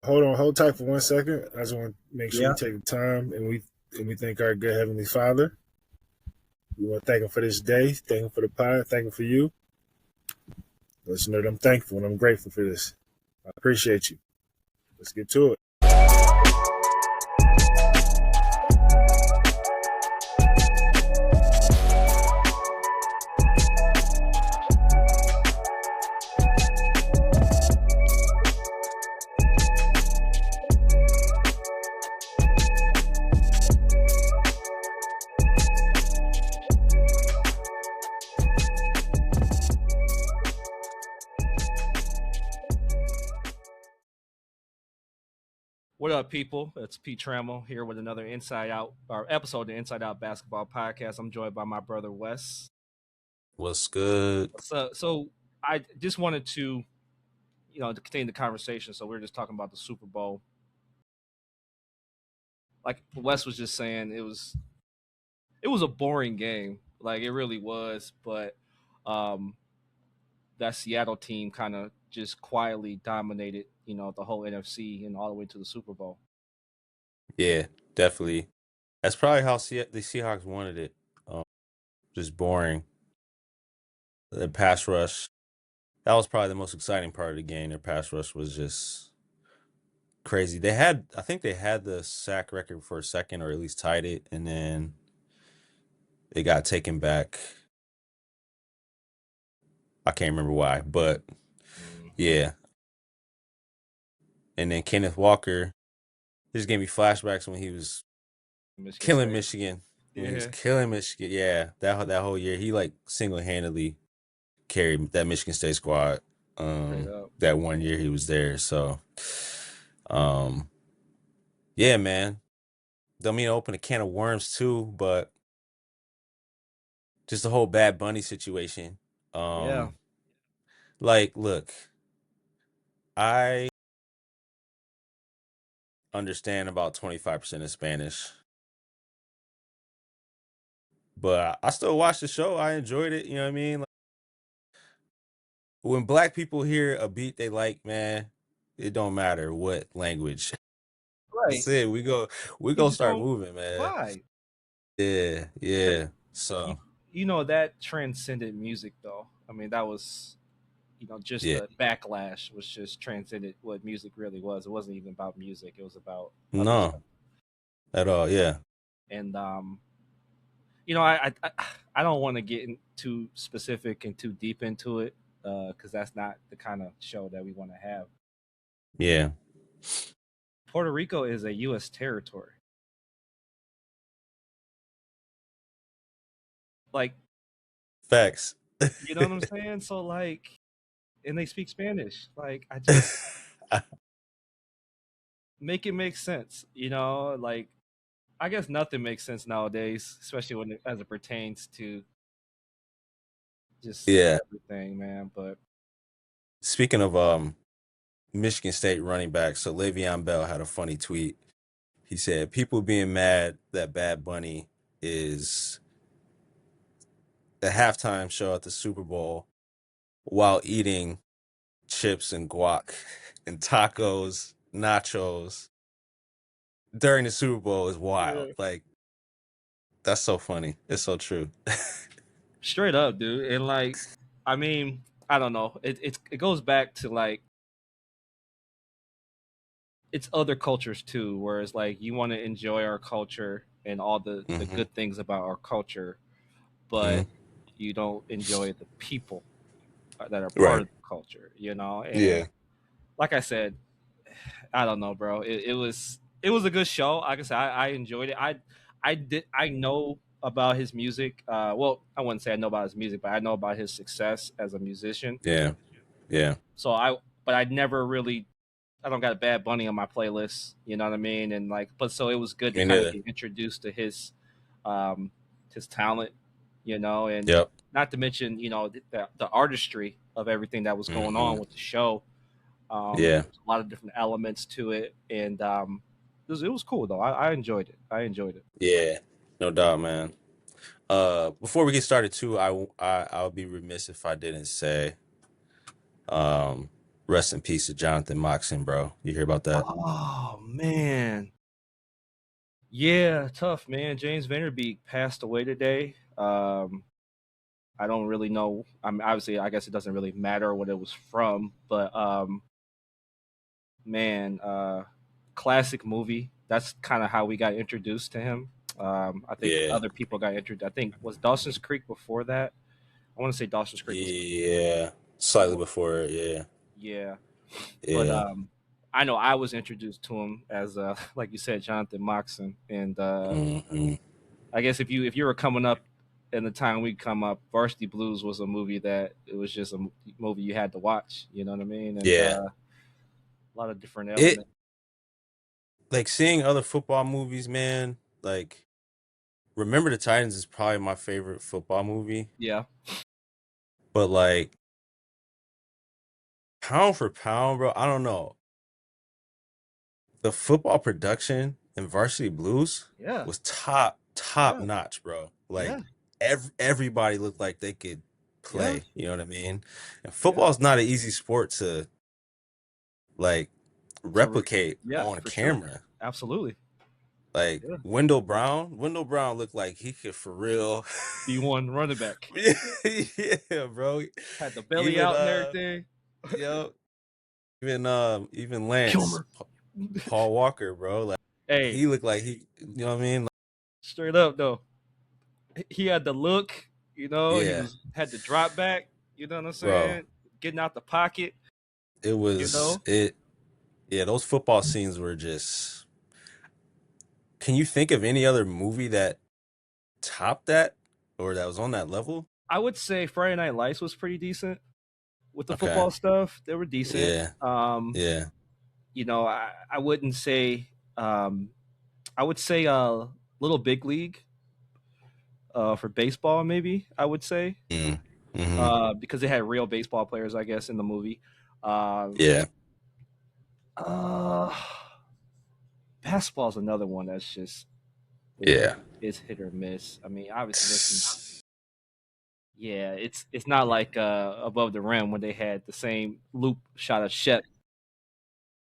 hold tight for 1 second. I just want to make sure Yeah. you take the time and we thank our good Heavenly Father. We want to thank Him for this day, thank Him for the pod, thank Him for you. Let you know that I'm thankful and I'm grateful for this. I appreciate you. Let's get to it. What up, people? It's Pete Trammell here with another Inside Out or episode of the Inside Out Basketball Podcast. I'm joined by my brother Wes. What's good? So I just wanted to continue the conversation. So we were just talking about the Super Bowl. Like Wes was just saying, it was a boring game. Like it really was, but that Seattle team kind of just quietly dominated, the whole NFC and all the way to the Super Bowl. Yeah, definitely. That's probably how the Seahawks wanted it. Just boring. The pass rush. That was probably the most exciting part of the game. Their pass rush was just crazy. I think they had the sack record for a second, or at least tied it, and then it got taken back. I can't remember why, but yeah. And then Kenneth Walker, this gave me flashbacks when he was killing Michigan. When he was killing Michigan, yeah. That whole year, he like single-handedly carried that Michigan State squad. That 1 year he was there. So, yeah, man. Don't mean to open a can of worms too, but just the whole Bad Bunny situation. Like, look, I understand about 25% of Spanish, but I still watched the show. I enjoyed it. You know what I mean? Like, when black people hear a beat they like, man, it don't matter what language. Right. That's it. We gonna start moving, man. Vibe. Yeah. So that transcended music, though. I mean, that was, just the backlash was just transcended what music really was. It wasn't even about music. It was about no, at all. Yeah. And I don't want to get too specific and too deep into it because that's not the kind of show that we want to have. Yeah. Puerto Rico is a U.S. territory. Like, facts. You know what I'm saying? So like, and they speak Spanish. Like, I just make it make sense. Like, I guess nothing makes sense nowadays, especially as it pertains to just everything, man. But speaking of Michigan State running back, so Le'Veon Bell had a funny tweet. He said, "People being mad that Bad Bunny is the halftime show at the Super Bowl while eating chips and guac and tacos, nachos during the Super Bowl is wild." Like, that's so funny. It's so true. Straight up, dude. And like, I mean, I don't know. It goes back to like, it's other cultures too, where it's like you want to enjoy our culture and all the good things about our culture, but you don't enjoy the people that are part of the culture, And like I said, I don't know, bro. It was a good show. Like I said, I enjoyed it. I know about his music. Well, I wouldn't say I know about his music, but I know about his success as a musician. Yeah. So I never really, I don't got a Bad Bunny on my playlist. You know what I mean? And like, but so it was good to kind of get introduced to his talent, and not to mention, the artistry of everything that was going on with the show. A lot of different elements to it, and it was cool though. I enjoyed it. Yeah, no doubt, man. Before we get started too, I would be remiss if I didn't say, Rest in peace to Jonathan Moxon, bro. You hear about that? Oh man, yeah, tough man. James Vanderbeek passed away today. I don't really know. I mean, obviously, I guess it doesn't really matter what it was from, but man, classic movie. That's kind of how we got introduced to him. I think Yeah. other people got introduced. I think was Dawson's Creek before that. I want to say Dawson's Creek was Yeah. Slightly before. before, yeah. Yeah, but Yeah. I know I was introduced to him as like you said, Jonathan Moxon, and Hmm. I guess if you were coming up in the time we come up, Varsity Blues was a movie that it was just a movie you had to watch. You know what I mean? And Yeah. a lot of different It elements. like seeing other football movies, man, like Remember the Titans is probably my favorite football movie, Yeah, but like pound for pound, bro, I don't know. The football production in Varsity Blues yeah, was top yeah, notch, bro. yeah, Like everybody looked like they could yeah. play, you know what I mean? And Yeah, football is not an easy sport to like to replicate yeah, on for sure, camera. absolutely. Like Yeah, Wendell Brown looked like he could for real. B1 running back Yeah, bro. had the belly Even out and everything. yo, even Lance Kilmer. Paul Walker, bro. Like Hey, he looked like you know what I mean? Like, straight up though, he had the look. He yeah, was had the drop back. You know what I'm bro. saying? Getting out the pocket. It You was know, it. Yeah, those football scenes were just. Can you think of any other movie that topped that or that was on that level? I would say Friday Night Lights was pretty decent with the Okay. football stuff. They were decent. Yeah. Yeah. I wouldn't say. I would say Little Big League for baseball, maybe I would say Mm. Mm-hmm. because they had real baseball players, I guess, in the movie. Um, Yeah. uh, Basketball is another one that's just Yeah. is hit or miss. I mean, obviously there's some. Yeah, it's not like Above the Rim when they had the same loop shot of Shep.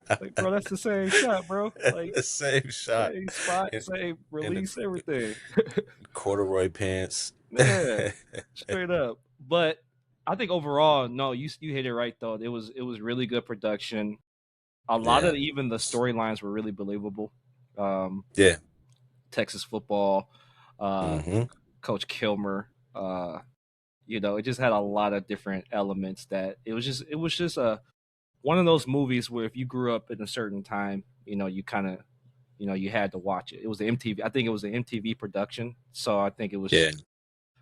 Like, bro, that's the same shot, bro. Like, The same shot. same spot, In, same in the release, everything. corduroy pants. Yeah, straight up. But I think overall, no, you hit it right though. It was really good production. A lot Yeah. of even the storylines were really believable. Um, Yeah. Texas football, uh, Mm-hmm. Coach Kilmer. It just had a lot of different elements that it was just a one of those movies where if you grew up in a certain time, you kind of you had to watch it. It was the MTV. I think it was the MTV production. So I think it was. Yeah.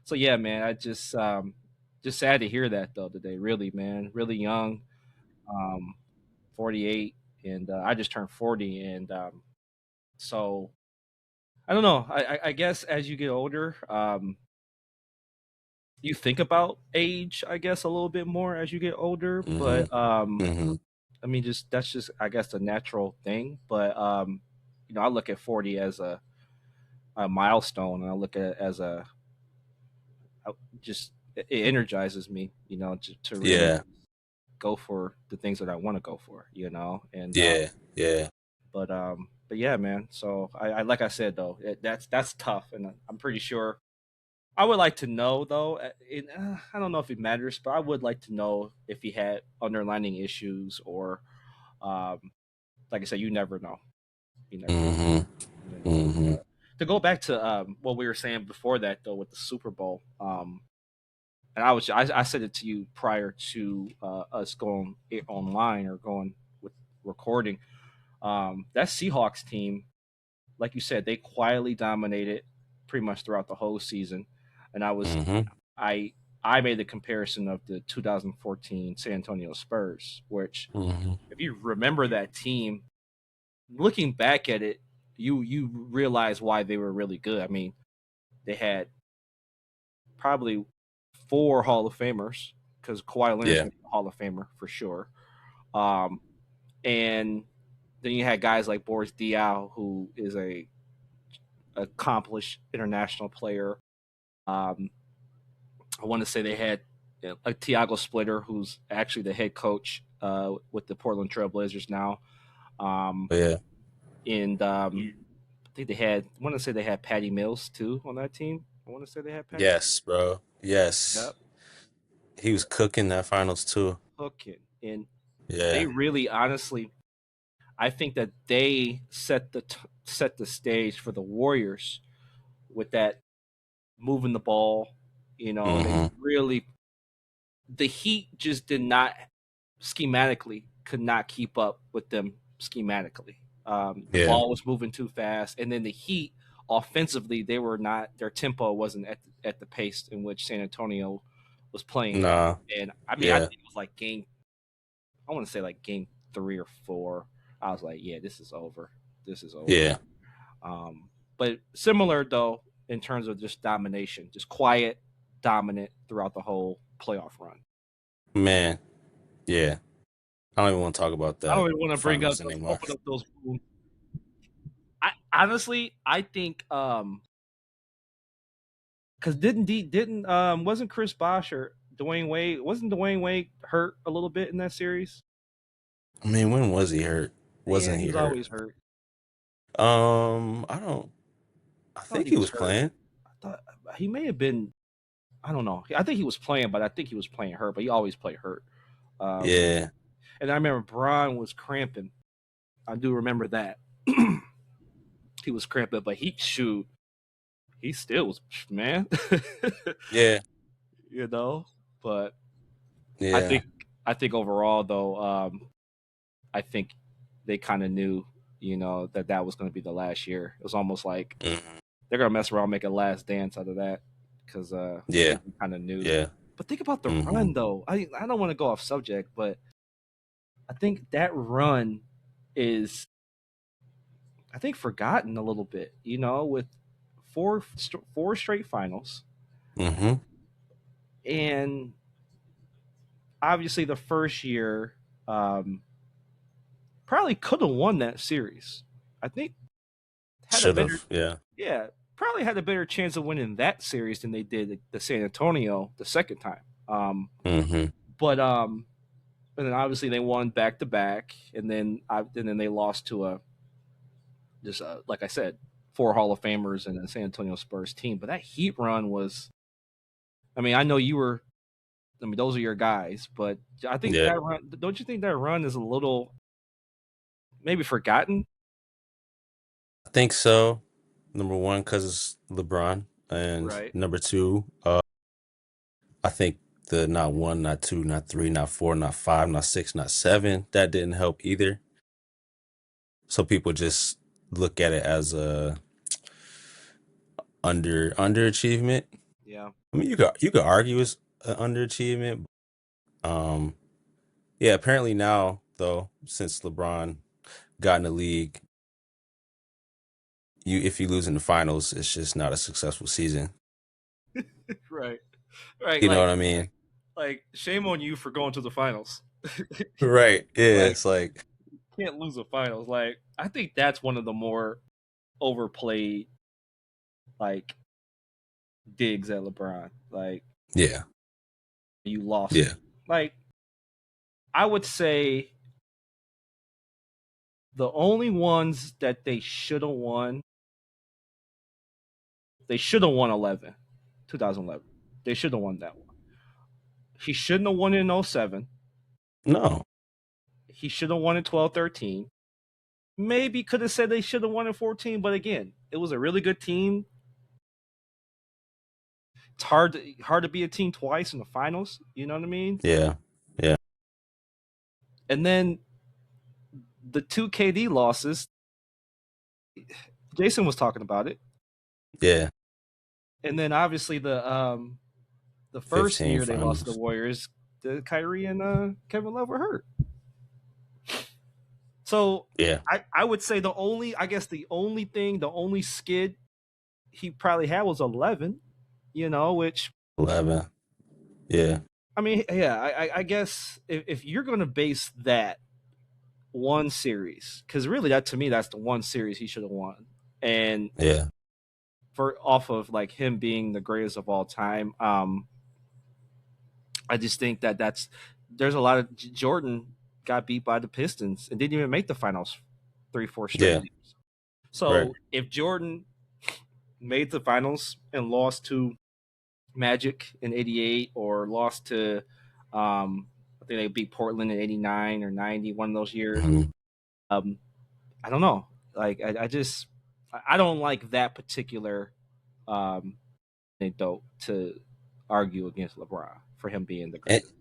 So yeah, man. I just sad to hear that though today. Really, man. Really young. Um, 48, and I just turned 40, and so I don't know. I guess as you get older, you think about age, I guess, a little bit more as you get older. Mm-hmm. But Mm-hmm. I mean, just that's just I guess the natural thing. But I look at 40 as a milestone, and I look at it as just it energizes me, to really Yeah. go for the things that I want to go for, and Yeah. Yeah. but yeah, man. So I like I said though, that's tough, and I'm pretty sure I would like to know though. I don't know if it matters, but I would like to know if he had underlining issues or, um, like I said, you never know. You never know. Mm-hmm. But Mm-hmm. to go back to what we were saying before that though with the Super Bowl, and I said it to you prior to us going online or going with recording. That Seahawks team, like you said, they quietly dominated pretty much throughout the whole season. And Mm-hmm. I I made the comparison of the 2014 San Antonio Spurs, which Mm-hmm. if you remember that team, looking back at it, you realize why they were really good. I mean, they had probably four Hall of Famers because Kawhi Leonard's Yeah. going to be a Hall of Famer for sure. Um, and then you had guys like Boris Diaw, who is a accomplished international player. I want to say they had a Tiago Splitter, who's actually the head coach with the Portland Trailblazers now. Yeah. And I think they had. I want to say they had Patty Mills too on that team. I want to say they had Patty. Yes, bro. Yes. Yep, He was cooking that finals too. hooking, and they Yeah. really, honestly, I think that they set the stage for the Warriors with that moving the ball. They Mm-hmm. really the Heat just did not schematically could not keep up with them schematically. The Yeah. ball was moving too fast, and then the Heat offensively they were not their tempo wasn't at the pace in which San Antonio was playing at. Nah. And I mean, I Yeah. think it was like I want to say like game 3 or 4. I was like, yeah, this is over. This is over. Yeah. But similar though in terms of just domination, just quiet, dominant throughout the whole playoff run. Man. Yeah. I don't even want to talk about I don't that even want to bring up finals those anymore. open up those wounds. I honestly I think because didn't wasn't Chris Bosh or Dwayne Wade hurt a little bit in that series? I mean, when was he hurt? Yeah, Wasn't he he was hurt? always hurt. I don't. I I thought think he he was was hurt. playing. I thought he may have been. I don't know. I think he was playing, but I think he was playing hurt. But he always played hurt. Um, Yeah. and I remember Braun was cramping. I do remember that. He was cramping, but he still was man. Yeah. But I Yeah. think I think overall though, I think they kind of knew, that was going to be the last year. It was almost like Mhm. they're going to mess around, make a last dance out of that because I Yeah. think we kind of knew. Yeah. But think about the Hmm. run though. I don't want to go off subject, but I think that run is I think forgotten a little bit. With four straight finals Hmm. and obviously the first year um, probably could have won that series. I think had a Should better, have. Yeah. yeah, probably had a better chance of winning that series than they did the San Antonio the second time. Hmm. But and then obviously they won back to back, and then they lost to a just like I said, 4 Hall of Famers and a San Antonio Spurs team. But that Heat run was, I mean, I know you were. I mean, those are your guys, but I think Yeah. that run. Don't you think that run is a little maybe forgotten? I think so. Number one, because it's LeBron, and Right. number two, I think the not one, not two, not three, not four, not five, not six, not seven. That didn't help either. So people just look at it as a underachievement. Yeah. I mean, you could argue it's an underachievement. Um, yeah. Apparently now, though, since LeBron got in the league, if you lose in the finals, it's just not a successful season. Right. Right. You know what I mean? Like shame on you for going to the finals. Right. Yeah. Like It's like, can't lose the finals. Like I think that's one of the more overplayed like digs at LeBron. Like yeah, you lost it. yeah, Like I would say the only ones that they should have won 2011. They should have won that one. He shouldn't have won in 07. no, He should have won in 12-13. Maybe could have said they should have won in 14, but again, it was a really good team. It's hard to be a team twice in the finals. You know what I mean? yeah, yeah, And then the two KD losses. Jason was talking about it, yeah. and then obviously the first 15 year they lost to the finals. Warriors, the Kyrie and Kevin Love were hurt. So Yeah, I would say the only skid he probably had was 11. Which 11. Yeah, I mean, yeah, I guess if you're going to base that one series, because really that to me that's the one series he should have won, and yeah, for off of like him being the greatest of all time, I just think that there's a lot of Jordan. got beat by the Pistons and didn't even make the finals 3-4 straight years. So if Jordan made the finals and lost to Magic in '88 or lost to, I think they beat Portland in '89 or '90, one of those years. I don't know. Like I don't like that particular anecdote to argue against LeBron for him being the greatest.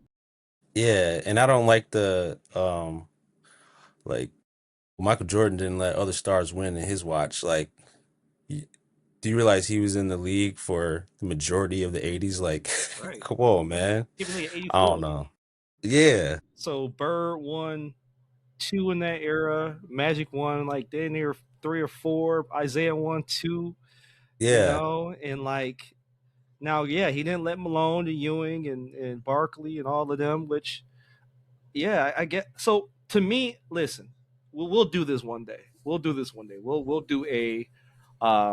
And I don't like the like Michael Jordan didn't let other stars win in his watch. Like, do you realize he was in the league for the majority of the '80s? Like, Right. Come on, man. Even like '84. I don't know. Yeah. So Bird won 2 in that era. Magic won like they near 3 or 4. Isaiah won 2. Yeah. You know, and like now, yeah, he didn't let Malone and Ewing and Barkley and all of them, which, yeah, I get. So to me, listen, we'll do this one day. We'll do a, I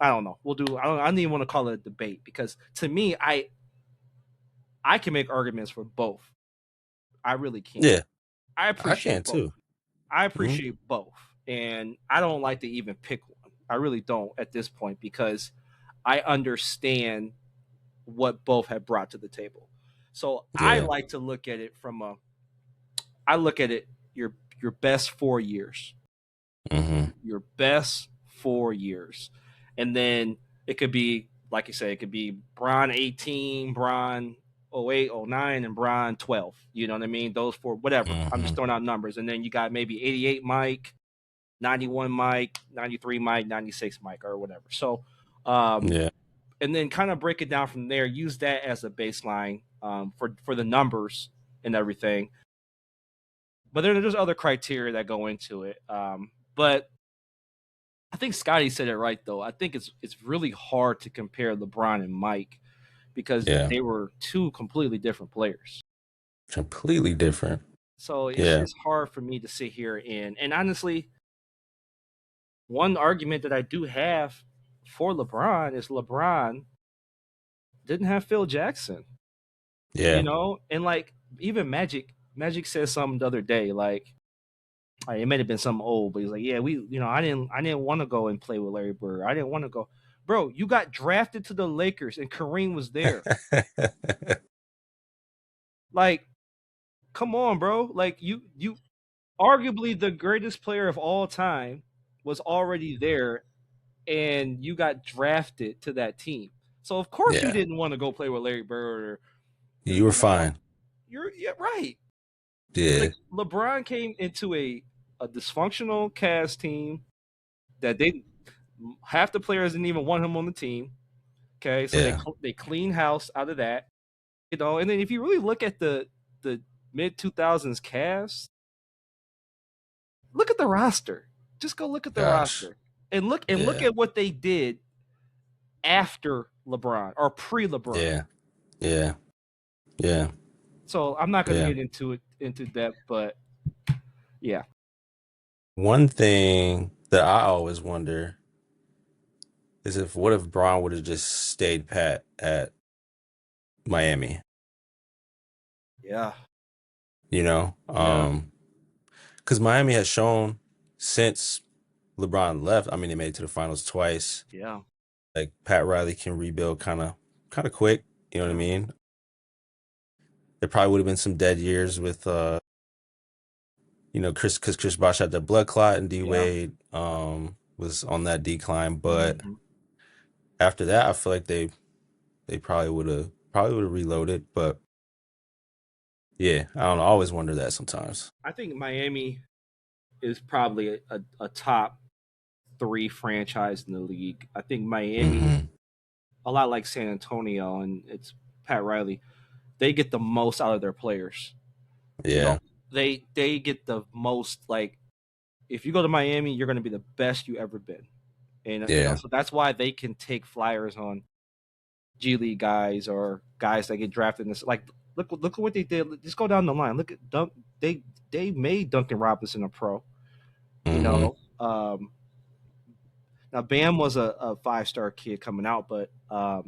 don't know. I don't even want to call it a debate because to me, I can make arguments for both. I really can. Yeah. I appreciate both. Too. I appreciate both. And I don't like to even pick one. I really don't at this point because I understand what both have brought to the table. So I like to look at it your best 4 years. Your best 4 years. And then it could be, like you say, it could be Bron 18, Bron 08, 09, and Bron 12. You know what I mean? Those 4, whatever. I'm just throwing out numbers. And then you got maybe 88 Mike, 91 Mike, 93 Mike, 96 Mike, or whatever. So, and then kind of break it down from there. Use that as a baseline for the numbers and everything. But there's other criteria that go into it. But I think Scotty said it right, though. I think it's really hard to compare LeBron and Mike because they were 2 completely different players. Completely different. So it's just hard for me to sit here and honestly, one argument that I do have for LeBron is LeBron didn't have Phil Jackson. Yeah. You know, and like even Magic said something the other day, like it may have been something old, but he's like, yeah, I didn't want to go and play with Larry Bird. I didn't want to go. Bro, you got drafted to the Lakers and Kareem was there. Like, come on, bro. Like you arguably the greatest player of all time was already there and you got drafted to that team. So of course you didn't want to go play with Larry Bird. You were fine. You're right. Yeah. Like LeBron came into a dysfunctional Cavs team that half the players didn't even want him on the team. Okay, so they clean house out of that, you know. And then if you really look at the mid 2000s Cavs, look at the roster. Just go look at the roster and look at what they did after LeBron or pre-LeBron. Yeah. So I'm not going to get into depth, but yeah. One thing that I always wonder is what if Bron would have just stayed pat at Miami? Yeah. You know? Because Miami has shown since LeBron left, I mean, they made it to the finals twice. Yeah. Like Pat Riley can rebuild kind of quick. You know what I mean? There probably would have been some dead years with, because Chris Bosh had the blood clot and D Wade was on that decline. But after that, I feel like they probably would have reloaded. But yeah, I don't know. I always wonder that sometimes. I think Miami is probably a top 3 franchise in the league. I think Miami, a lot like San Antonio, and it's Pat Riley, they get the most out of their players. Yeah. You know, they get the most, like, if you go to Miami, you're going to be the best you ever been. And so that's why they can take flyers on G League guys or guys that get drafted in this. Like, look at what they did. Just go down the line. Look at they made Duncan Robinson a pro. You know, now Bam was a 5-star kid coming out, but of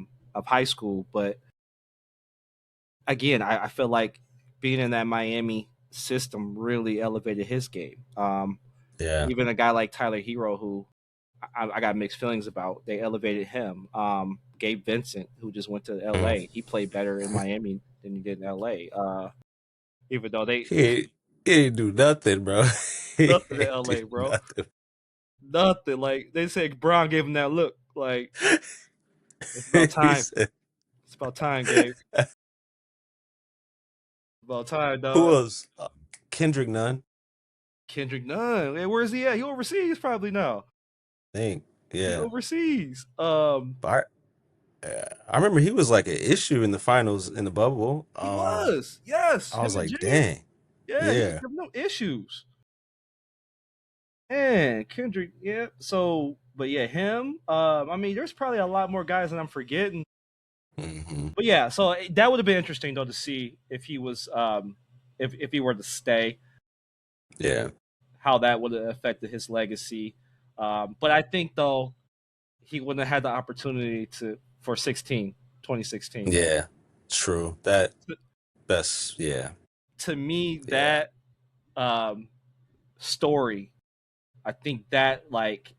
high school. But again, I feel like being in that Miami system really elevated his game. Yeah. Even a guy like Tyler Hero, who I got mixed feelings about, they elevated him. Gabe Vincent, who just went to Mm. LA, he played better in Miami than he did in LA. Even though they He ain't do nothing, bro. He nothing in ain't do LA, bro. nothing. Nothing. Like they said, Brown gave him that look. Like it's about He time. said, It's about time, Gabe. About time, who dog. else? Kendrick Nunn. Kendrick Nunn. Hey, where's he at? He overseas probably now. I think. He Yeah. overseas. But I remember he was like an issue in the finals in the bubble. He was. Yes. I was Him and like, James. dang. Yeah, he Yeah. have no issues. Man, Kendrick, yeah. So, but yeah, him. I mean, there's probably a lot more guys that I'm forgetting. Mm-hmm. But yeah, so that would have been interesting though to see if he was, if he were to stay, Yeah. how that would have affected his legacy. But I think though he wouldn't have had the opportunity for 2016. Yeah. True. That's yeah. To me, Yeah. that story, I think that like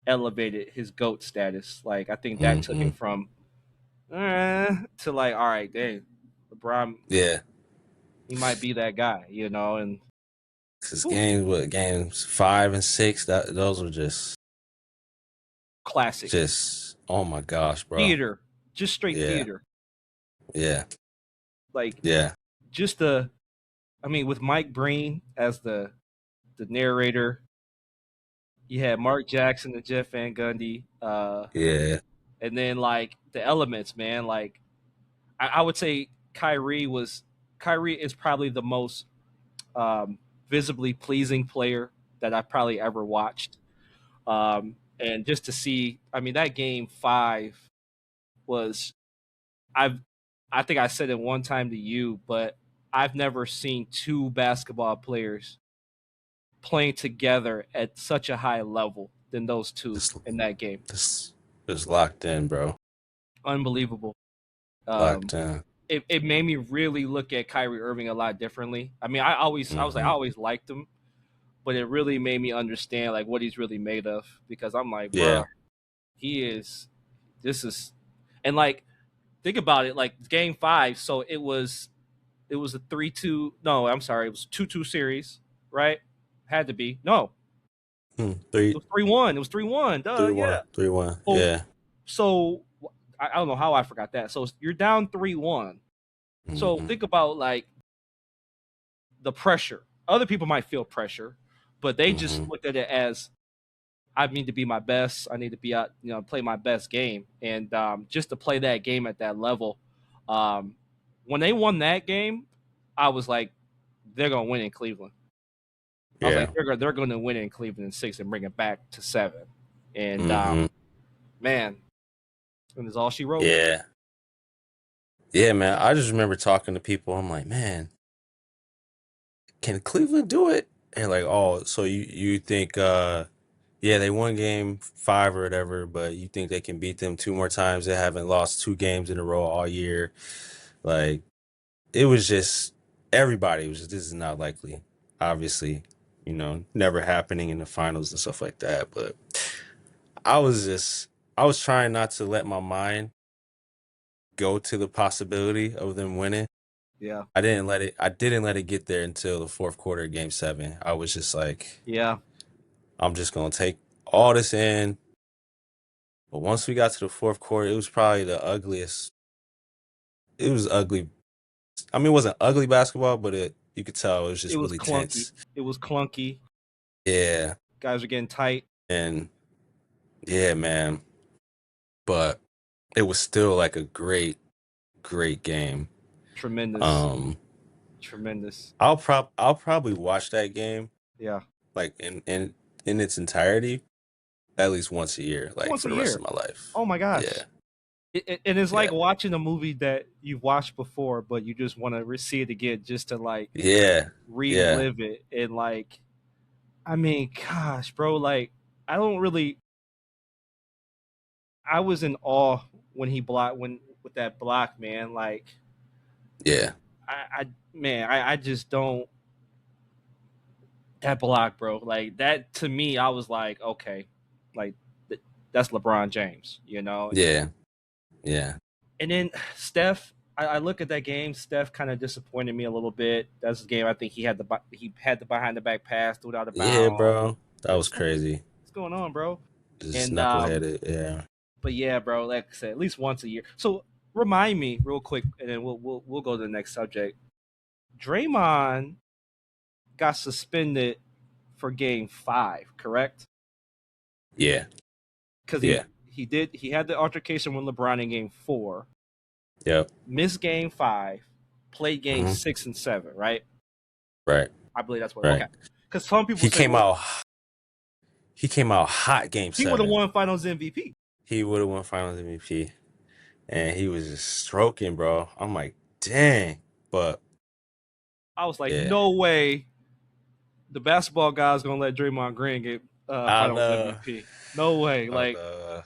elevated his GOAT status. Like I think that took Mm-hmm. him from to like, all right, dang, LeBron, Yeah. he might be that guy, and Cause whew, games 5 and 6, those were classic just oh my gosh, bro. theater, just straight Yeah. theater. Yeah. Like Yeah. just I mean, with Mike Breen as the narrator, you had Mark Jackson and Jeff Van Gundy, Yeah. and then like the elements, man. Like I would say Kyrie is probably the most visibly pleasing player that I've probably ever watched. And just to see, I mean, that game 5 was I've I think I said it one time to you, but I've never seen two basketball players playing together at such a high level than those two Just in that game. just locked in, bro. Unbelievable. Um, Locked in. it made me really look at Kyrie Irving a lot differently. I mean, I was like, I Mm-hmm. always liked him, but it really made me understand like what he's really made of, because I'm like, Yeah. bruh, he is. This is, and like think about it, like game 5. So it was a 3-2. No, I'm sorry, it was 2-2 series, right? Had to be no, it Three, was 3-1. It was 3-1. Duh, three, yeah. one, 3-1. So Yeah. so I don't know how I forgot that. So you're down 3-1. So Mm-hmm. think about like the pressure. Other people might feel pressure, but they just Mm-hmm. looked at it as I need to be my best. I need to be out, play my best game, and just to play that game at that level. Um, when they won that game, I was like, they're gonna win in Cleveland. I was Yeah. like, they're gonna win in Cleveland in 6 and bring it back to 7. And Mm-hmm. man, and it's all she wrote. Yeah. Yeah, man. I just remember talking to people. I'm like, man, can Cleveland do it? And like, oh, so you think yeah, they won game 5 or whatever, but you think they can beat them 2 more times? They haven't lost 2 games in a row all year. Like, it was just everybody was just, this is not likely. Obviously, never happening in the finals and stuff like that. But I was just I was trying not to let my mind go to the possibility of them winning. Yeah, I didn't let it get there until the fourth quarter of game 7. I was just like, yeah. I'm just gonna take all this in. But once we got to the fourth quarter, it was probably the ugliest. It was ugly. I mean, it wasn't ugly basketball, but you could tell it was It just was really clunky. tense. It was clunky. Yeah. Guys are getting tight. And yeah, man. But it was still like a great, great game. Tremendous, Um, tremendous. I'll probably watch that game Yeah, like in its entirety at least once a year, like once for a the rest year. of my life. Oh my gosh. Yeah. And it's Yeah. like watching a movie that you've watched before, but you just want to see it again just to like Yeah. Yeah. relive it. And like, I mean, gosh, bro, like I don't really. I was in awe when he blocked when with that block, man. Like, Yeah. I man, I just don't. That block, bro. Like that to me, I was like, okay, like that's LeBron James, you know. Yeah. Yeah. And then Steph, I look at that game. Steph kind of disappointed me a little bit. That's a game I think he had the behind the back pass, threw it out of Yeah, bounds. bro. That Like was Steph, crazy. what's going on, bro? Just And knuckleheaded. Yeah. but yeah, bro. Like I said, at least once a year. So remind me real quick, and then we'll go to the next subject. Draymond got suspended for Game 5, correct? Yeah. Because Yeah. he had the altercation with LeBron in Game 4, Yep. missed Game 5, played Game Mhm. 6 and 7, right? Right. I believe that's what. Right. Okay. Because some people He say, came well, out. He came out hot game he would have 7. won Finals MVP. He would have won Finals MVP, and he was just stroking, bro. I'm like, dang. But I was like, yeah, no way, the basketball guy's gonna let Draymond Green get I Finals know. MVP. No way. I Like, know.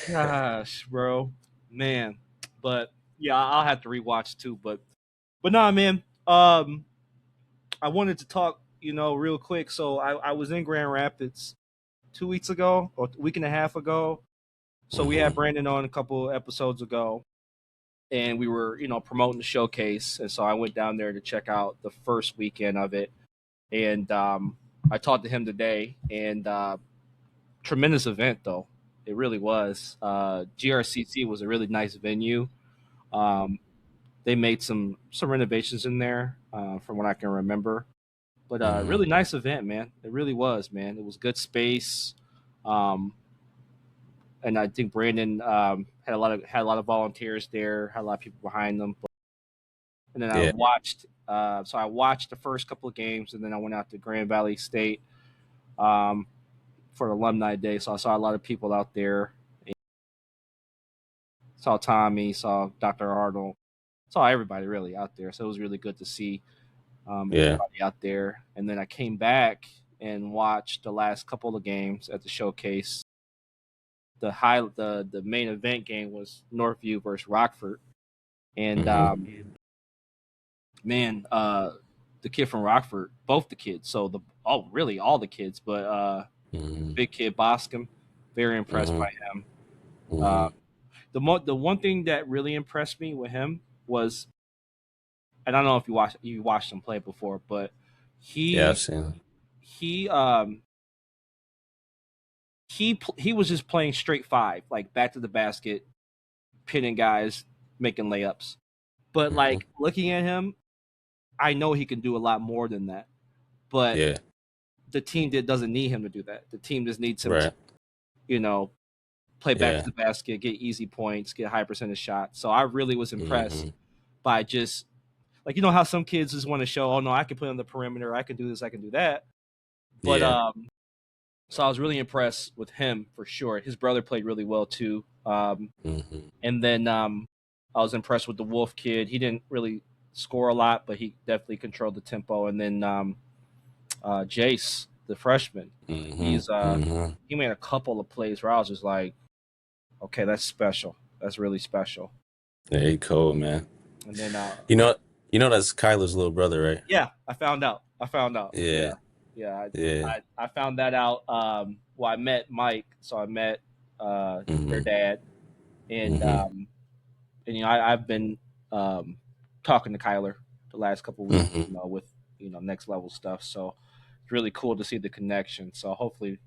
gosh, bro, man. But yeah, I'll have to rewatch too. But nah, man. I wanted to talk, real quick. So I was in Grand Rapids 2 weeks ago or a week and a half ago. So we had Mhm. Brandon on a couple episodes ago, and we were, promoting the showcase. And so I went down there to check out the first weekend of it. And I talked to him today, and tremendous event though. It really was. GRCC was a really nice venue. Um, they made some renovations in there, from what I can remember. But Mhm. really nice event, man. It really was, man. It was good space, um, and I think Brandon had a lot of volunteers there, had a lot of people behind them. And then I Yeah. watched. So I watched the first couple of games, and then I went out to Grand Valley State, um, for Alumni Day. So I saw a lot of people out there. Saw Tommy, saw Dr. Arnold, saw everybody really out there. So it was really good to see, Yeah. everybody out there. And then I came back and watched the last couple of games at the showcase. The main event game was Northview versus Rockford, and Mhm. man, the kid from Rockford, both the kids. So really all the kids, but Mhm. big kid Boscom, very impressed by Mhm. him. Uh, Mhm. the one thing that really impressed me with him was, and I don't know if you watched him play before, but Yeah, he I've seen it. he um he was just playing straight five, like back to the basket, pinning guys, making layups. But Mhm. like looking at him, I know he can do a lot more than that. But Yeah. the team doesn't need him to do that. The team just needs him to, Right. you know, play back to Yeah. the basket, get easy points, get high percentage shots. So I really was impressed Mhm. by just like, how some kids just want to show, oh no, I can play on the perimeter, I can do this, I can do that. But Yeah. so I was really impressed with him for sure. His brother played really well too. Mhm. And then I was impressed with the Wolf kid. He didn't really score a lot, but he definitely controlled the tempo. And then Jace, the freshman, Mhm. he's Mhm. he made a couple of plays where I was just like, okay, that's special. That's really special. Yeah, he cold, man. And then You know, that's Kyler's little brother, right? yeah, I found out. Yeah, Yeah. yeah. Yeah. I found that out. Well, I met Mike, so I met their Mhm. dad, and Mhm. I've been um, talking to Kyler the last couple of weeks, Mhm. with next level stuff. So it's really cool to see the connection. So hopefully,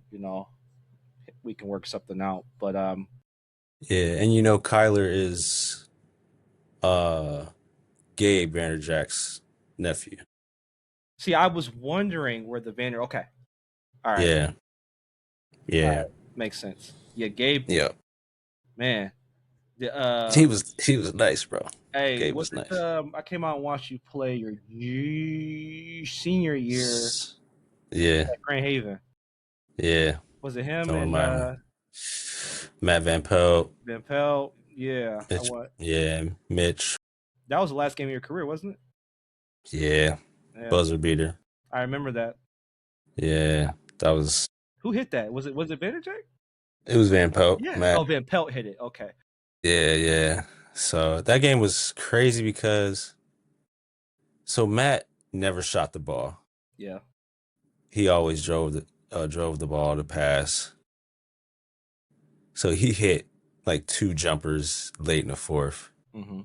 we can work something out. But Yeah, and Kyler is uh Gabe Vanderjack's nephew. see, I was wondering where the Vander. Okay, all right, Yeah. Yeah. makes sense. Yeah, Gabe, Yeah. man. The He was nice, bro. hey, Gabe was was it? nice. I came out and watched you play your senior year Yeah. at Grand Haven. Yeah. Was it him Don't and remind me. Matt Van Pelt. Van Pelt? Yeah, I Mitch. want. Yeah. Mitch. That was the last game of your career, wasn't it? Yeah. Yeah, Buzzer beater. I remember that. Yeah. That was Who hit that? Was it Vanderjack? it was Van Pelt. Yeah. Oh, Matt. Van Pelt hit it. Okay. Yeah, yeah. So that game was crazy because Matt never shot the ball. Yeah. he always drove the ball to pass. So he hit like 2 jumpers late in the fourth. Mm-hmm.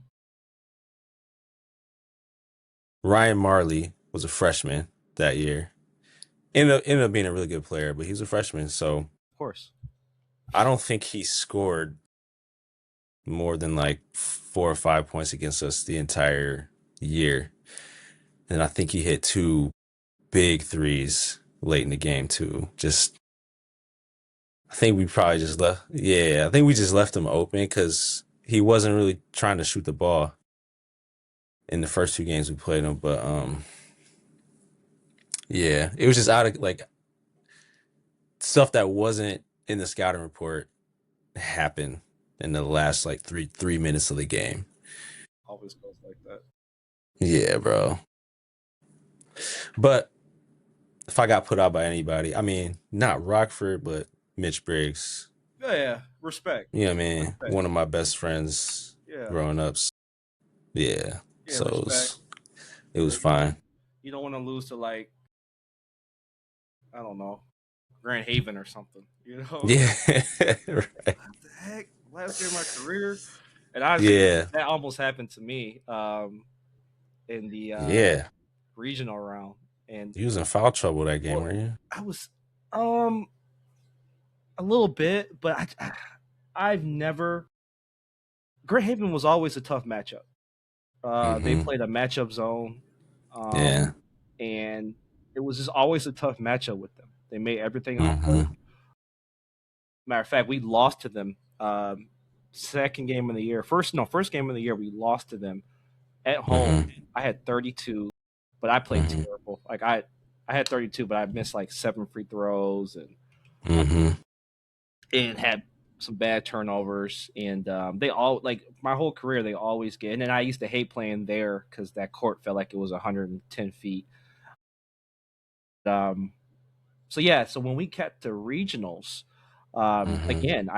Ryan Marley was a freshman that year. Ended up being a really good player, but he was a freshman, so Of course. I don't think he scored more than like 4 or 5 points against us the entire year. And I think he hit 2 big threes late in the game too. I think we probably just left. Yeah, I think we just left him open because he wasn't really trying to shoot the ball in the first 2 games we played him. But yeah, it was just out of like stuff that wasn't in the scouting report happened in the last like three minutes of the game. Always goes like that. Yeah, bro. But if I got put out by anybody, I mean, not Rockford, but Mitch Briggs. Yeah. Respect. You know what I mean? Respect. One of my best friends Yeah. growing up. Yeah. Yeah. So Respect. it was fine. You don't want to lose to like, I don't know, Grand Haven or something. You know? Yeah. Right. What the heck? Last year of my career, and that almost happened to me in the regional round. And you was in foul trouble that game, well, weren't you? I was a little bit, but I've never. Grand Haven was always a tough matchup. They played a matchup zone, Yeah. and it was just always a tough matchup with them. They made everything on play. Matter of fact, we lost to them second game of the year. First game of the year, we lost to them at home. I had 32, but I played terrible. Like I had 32, but I missed like 7 free throws and had some bad turnovers. And they all like my whole career they always get. And then I used to hate playing there because that court felt like it was 110 feet. So yeah, so when we kept to regionals, again,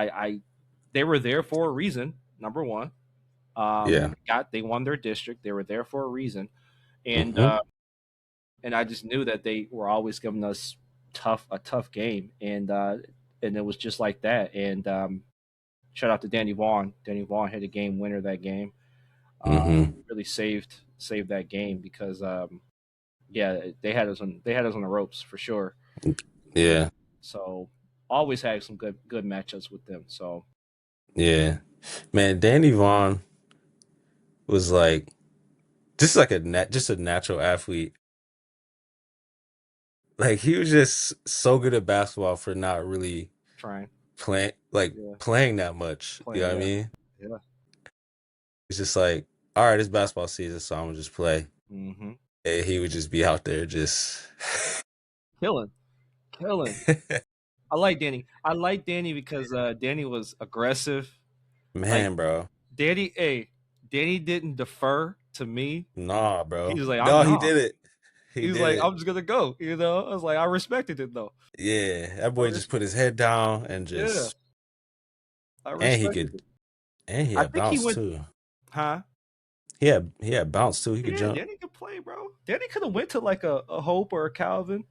they were there for a reason. Number one, they won their district. They were there for a reason, and I just knew that they were always giving us a tough game, and it was just like that. And shout out to Danny Vaughn. Danny Vaughn hit a game winner that game. Really saved that game because they had us on the ropes for sure. Yeah. So always had some good matchups with them. So yeah, man, Danny Vaughn was like just like a natural athlete. Like he was just so good at basketball for not really trying playing that much. You know what I mean? Yeah. It's just like, all right, it's basketball season, so I'm gonna just play. Mm-hmm. And he would just be out there just killing. I like Danny. I like Danny because Danny was aggressive. Man, bro. Danny didn't defer to me. Nah, bro. He was like, no, he did it. He was like, I'm just gonna go. You know, I was like, I respected it though. Yeah, that boy just put his head down and just. I respected it. And he had bounce too. Huh? He had bounce too. He could jump. Danny could play, bro. Danny could have went to like a Hope or a Calvin.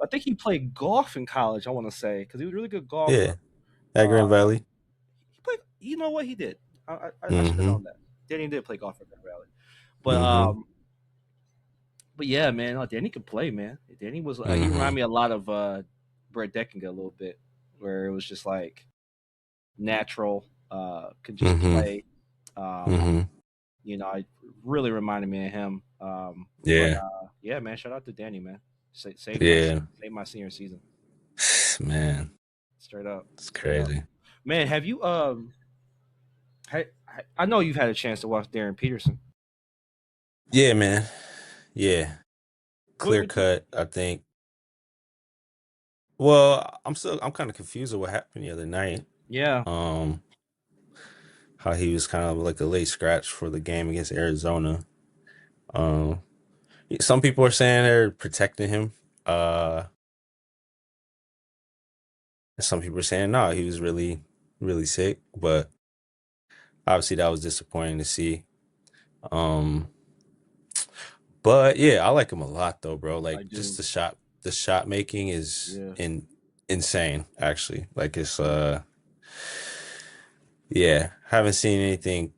I think he played golf in college. I want to say because he was a really good golfer. Yeah, at Grand Valley. He played. You know what he did? I should have known that. Danny did play golf at Grand Valley, but yeah, man, Danny could play, man. Danny was. He reminded me a lot of Brett Deckinger a little bit, where it was just like natural, could just play. You know, it really reminded me of him. Yeah, man. Shout out to Danny, man. Save my senior season. Man, straight up, it's crazy. Man, have you I know you've had a chance to watch Darren Peterson. Yeah, man. Yeah, clear cut. I think. Well, I'm kind of confused with what happened the other night. Yeah. How he was kind of like a late scratch for the game against Arizona. Some people are saying they're protecting him. Some people are saying no, he was really, really sick. But obviously that was disappointing to see. But yeah, I like him a lot though, bro. Like just the shot the shot making is insane. Actually, like it's yeah, haven't seen anything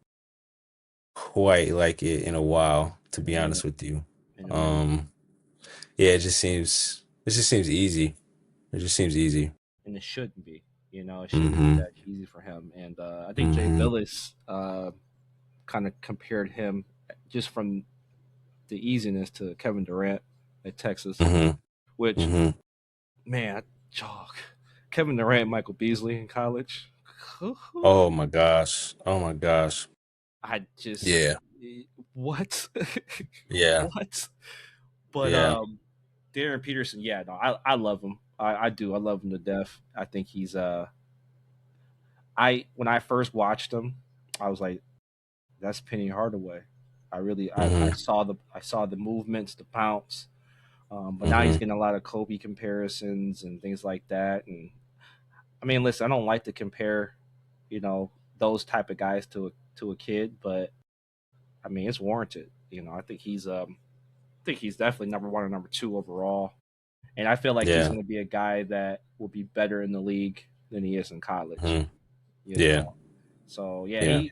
quite like it in a while. To In a be minute. honest with you, In a minute. yeah, it just seems easy. It just seems easy. And it shouldn't be. It shouldn't be Mm-hmm. that easy for him. And I think Jay Mm-hmm. Billis kind of compared him just from the easiness to Kevin Durant at Texas, Mm-hmm. which, Mm-hmm. man, oh, Kevin Durant, Michael Beasley in college. Oh my gosh. Oh my gosh. I just, Yeah. what? Yeah. What? But Yeah. Darren Peterson, yeah, no, I love him. I do. I love him to death. I think he's I when I first watched him, I was like, that's Penny Hardaway. I Mm-hmm. saw the movements, the bounce. But now he's Mm-hmm. getting a lot of Kobe comparisons and things like that. And I mean, listen, I don't like to compare, you know, those type of guys to a kid, but I mean, it's warranted. I think he's definitely number one or number two overall. And I feel like he's Yeah. going to be a guy that will be better in the league than he is in college. Mm-hmm. You Yeah. know, so yeah, Yeah.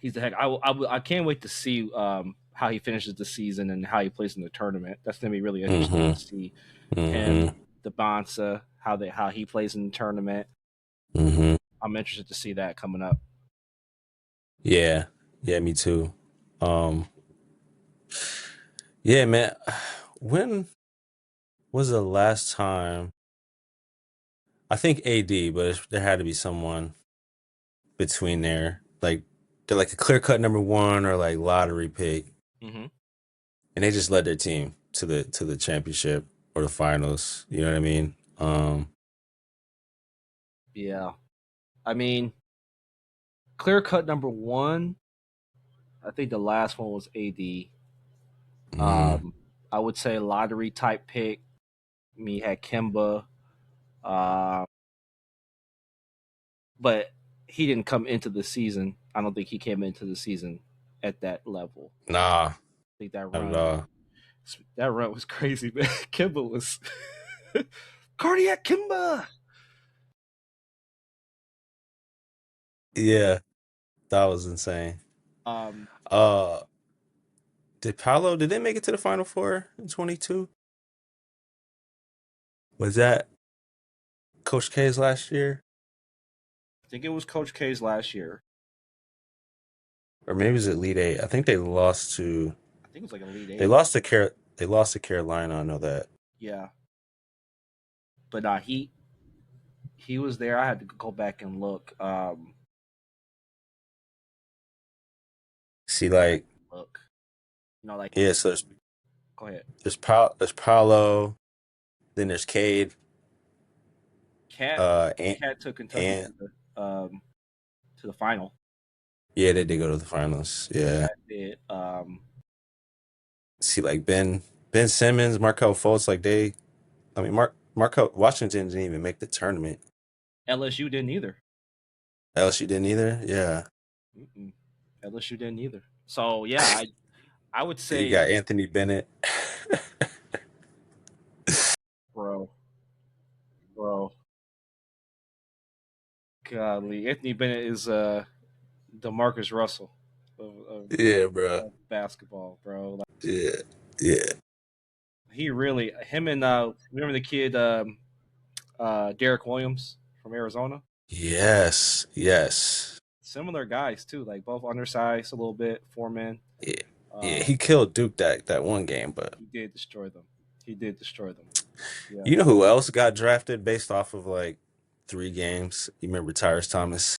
he's the heck. I can't wait to see how he finishes the season and how he plays in the tournament. That's going to be really interesting Mm-hmm. to see Mm-hmm. him, the Bonsa, how he plays in the tournament. Mm-hmm. I'm interested to see that coming up. Yeah. Yeah, me too. Um, yeah, man. When was the last time? I think AD, but there had to be someone between there. Like they're like a clear cut number one or like lottery pick. Hmm. And they just led their team to the championship or the finals. You know what I mean? Yeah, I mean, clear cut number one. I think the last one was AD. Mm, Um, I would say lottery type pick. Me had Kimba, uh, but he didn't come into the season. I don't think he came into the season at that level. nah, I think that not at run all. was crazy, man. Kimba was cardiac Kimba. Yeah, that was insane. Um, Uh, did they make it to the final four in 22? Was that Coach K's last year? I think it was Coach K's last year. Or maybe it was Elite Eight. I think I think it was like Elite they Eight. lost to they lost to Carolina, I know that. Yeah, but he was there. I had to go back and look. See, I had like, to look. Like yeah, so go ahead. there's Paolo, then there's Cade, Cat and Cat took Kentucky and to the final. yeah, they did go to the finals. Yeah. Cat did. See, like Ben Simmons, Markel Fultz, like I mean, Markel Washington didn't even make the tournament. LSU didn't either. LSU didn't either. Yeah. Mm-mm. LSU didn't either. So yeah, I would You say, got Anthony Bennett. bro, bro, golly, Anthony Bennett is DeMarcus Russell Yeah, bro. of basketball, bro. Like, Yeah. Yeah. he really him and remember the kid Derek Williams from Arizona. Yes. Yes. Similar guys too, like both undersized a little bit, 4 men. Yeah. Yeah. Uh, He killed Duke that one game, but he did destroy them. He did destroy them. Yeah. you know who else got drafted based off of like 3 games? You remember Tyrus Thomas?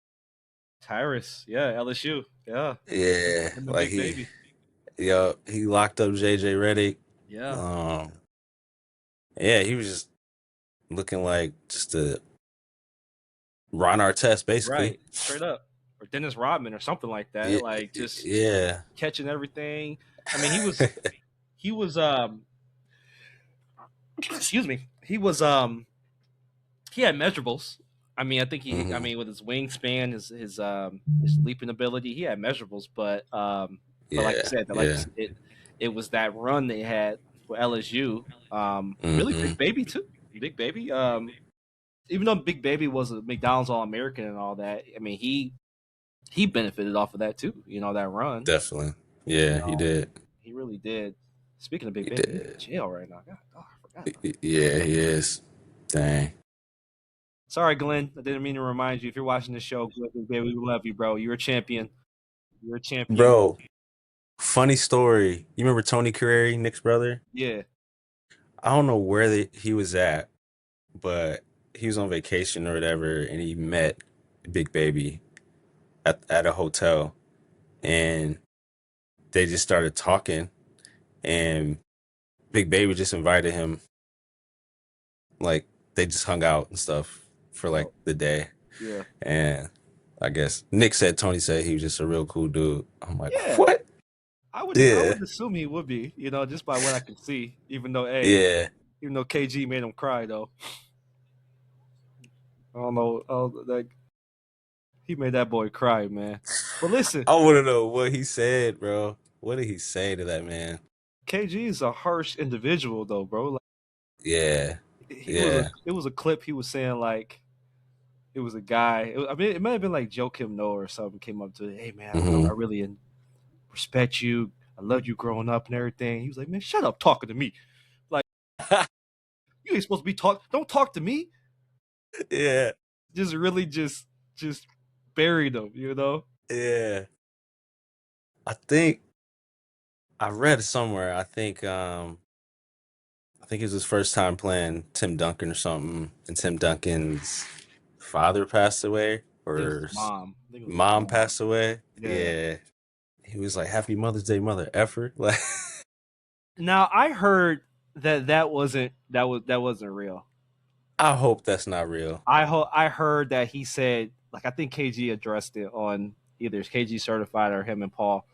Tyrus, yeah, LSU, yeah, Yeah. him and Like Big Baby, he locked up JJ Redick. yeah, Um, yeah, he was just looking like just a Ron Artest, basically. right, straight up, or Dennis Rodman or something like that, Yeah, like just yeah, catching everything. I mean, he was excuse me, he had measurables. I mean, I think I hmm mean, with his wingspan, his leaping ability, he had measurables. But like you yeah, said, yeah, it was that run they had with LSU. Really Mm-hmm. Big Baby too. Big Baby. Even though Big Baby was a McDonald's All American and all that, I mean he benefited off of that too. You know that run. Definitely. You Yeah, he know did. he really did. Speaking of Big He Baby, he's in did. jail right now. God, oh, I forgot about that. Yeah, he is. Dang. Sorry, Glenn. I didn't mean to remind you. If you're watching the show, Big Baby, we love you, bro. You're a champion. You're a champion. Bro, funny story. You remember Tony Carreri, Nick's brother? Yeah. I don't know where he was at, but he was on vacation or whatever, and he met Big Baby at a hotel, and they just started talking, and Big Baby just invited him, like they just hung out and stuff for like Oh, the day, yeah. and I guess Tony said he was just a real cool dude. I'm like, Yeah. what? I Yeah, would assume he would be, just by what I can see. yeah. Even though KG made him cry though. I don't know. Oh, like he made that boy cry, man. But listen, I want to know what he said, bro. What did he say to that man? KG is a harsh individual though, bro. Like Yeah, it yeah. was a clip he was saying like it was a guy. I mean, it might have been like Joe Kim Noah or something came up to, hey man, Hmm. I really respect you. I loved you growing up and everything. He was like, man, shut up talking to me. Like you ain't supposed to be Don't talk to me. Yeah, Just really just buried him. yeah. I think I read somewhere. I think it was his first time playing Tim Duncan or something, and Tim Duncan's father passed away I think it was or his mom. I think it was his mom mom. passed away. Yeah. Yeah, he was like, "Happy Mother's Day, mother effer." Like, Now I heard that wasn't real. I hope that's not real. I heard that he said like I think KG addressed it on either KG certified or him and Paul.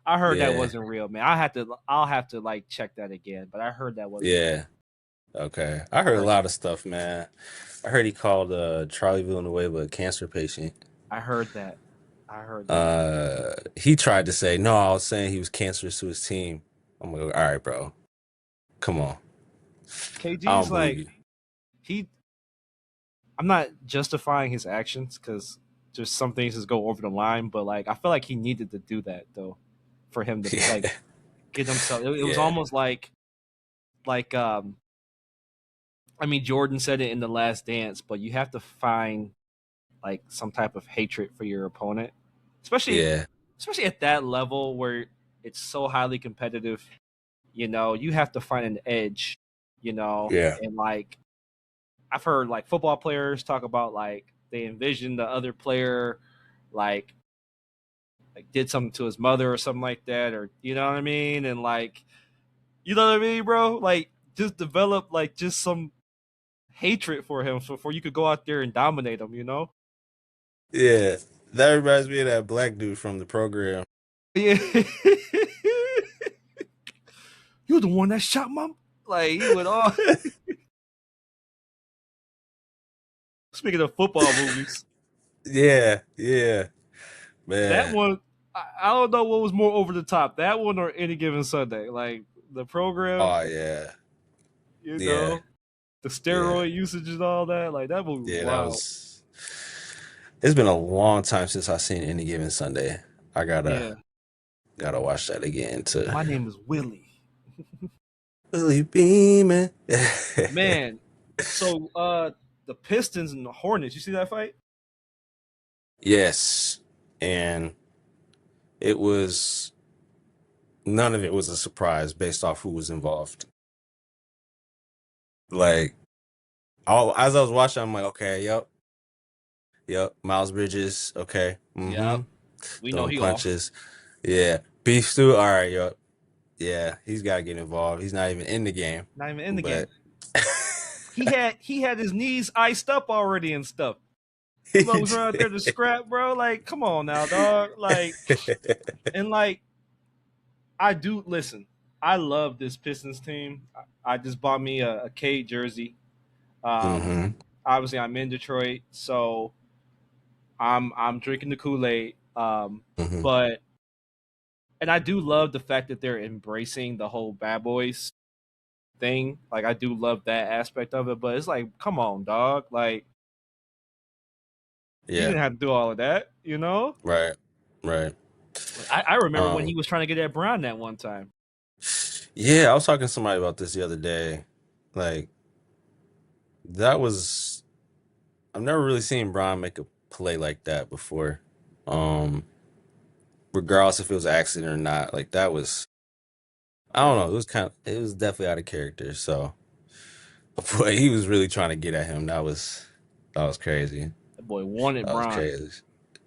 I heard that Yeah, wasn't real, man. I'll have to like check that again, but I heard that wasn't real. yeah. Okay, I I heard a heard lot of stuff, man. I heard he called Charlie Villanueva a cancer patient. I heard that. I heard that. He tried to say no. I was saying he was cancerous to his team. I'm like, all right, bro, come on. I KG's don't believe like you. he I'm not justifying his actions because just some things just go over the line, but like I feel like he needed to do that though for him to like Yeah, get himself. It was yeah, almost like I mean Jordan said it in the Last Dance, but you have to find like some type of hatred for your opponent, especially yeah, especially at that level where it's so highly competitive. You have to find an edge. yeah, And like I've heard like football players talk about like they envision the other player like did something to his mother or something like that, or you know what I mean, and like you know what I mean, bro. Like just develop like just some hatred for him so before you could go out there and dominate him. yeah. That reminds me of that black dude from the program. Yeah. You're the one that shot mom. Like he went on. Speaking of football movies, Yeah, yeah, that man. one, I don't know what was more over the top, that one or Any Given Sunday. Like the program, Oh yeah, you yeah, know, the yeah, steroid usage and all that. Like that movie was yeah. That wild. was. It's been a long time since I seen Any Given Sunday. I Yeah, gotta watch that again too. my name is Willie. Willie Beeman. Man, so the Pistons and the Hornets. You see that fight? Yes, and it was none of it was a surprise based off who was involved. Like, as I was watching, I'm like, okay, yep, yep. Miles Bridges, okay, Yep. We know throwing he off. punches, yeah. Beef Stew, all right, yep, yeah. He's got to get involved. He's not even in the game, Not even in the but game. He had his knees iced up already and stuff. Them folks run out there to scrap, bro. Like, come on now, dog. Like, and like, I do listen. I love this Pistons team. I just bought me a Cade jersey. Um, hmm Obviously, I'm in Detroit, so I'm drinking the Kool Aid. hmm But and I do love the fact that they're embracing the whole bad boys. thing. Like I do love that aspect of it, but it's like, come on, dog. Like you didn't Yeah. have to do all of that, you know? Right. Right. Like, I remember when he Um. was trying to get at Brown that one time. Yeah, I was talking to somebody about this the other day. Like that was I've never really seen Brian make a play like that before. Um, regardless if it was an accident or not. Like that was I don't Yeah. know, it was definitely out of character. So but he was really trying to get at him. That was crazy. That boy wanted That was Bron. crazy.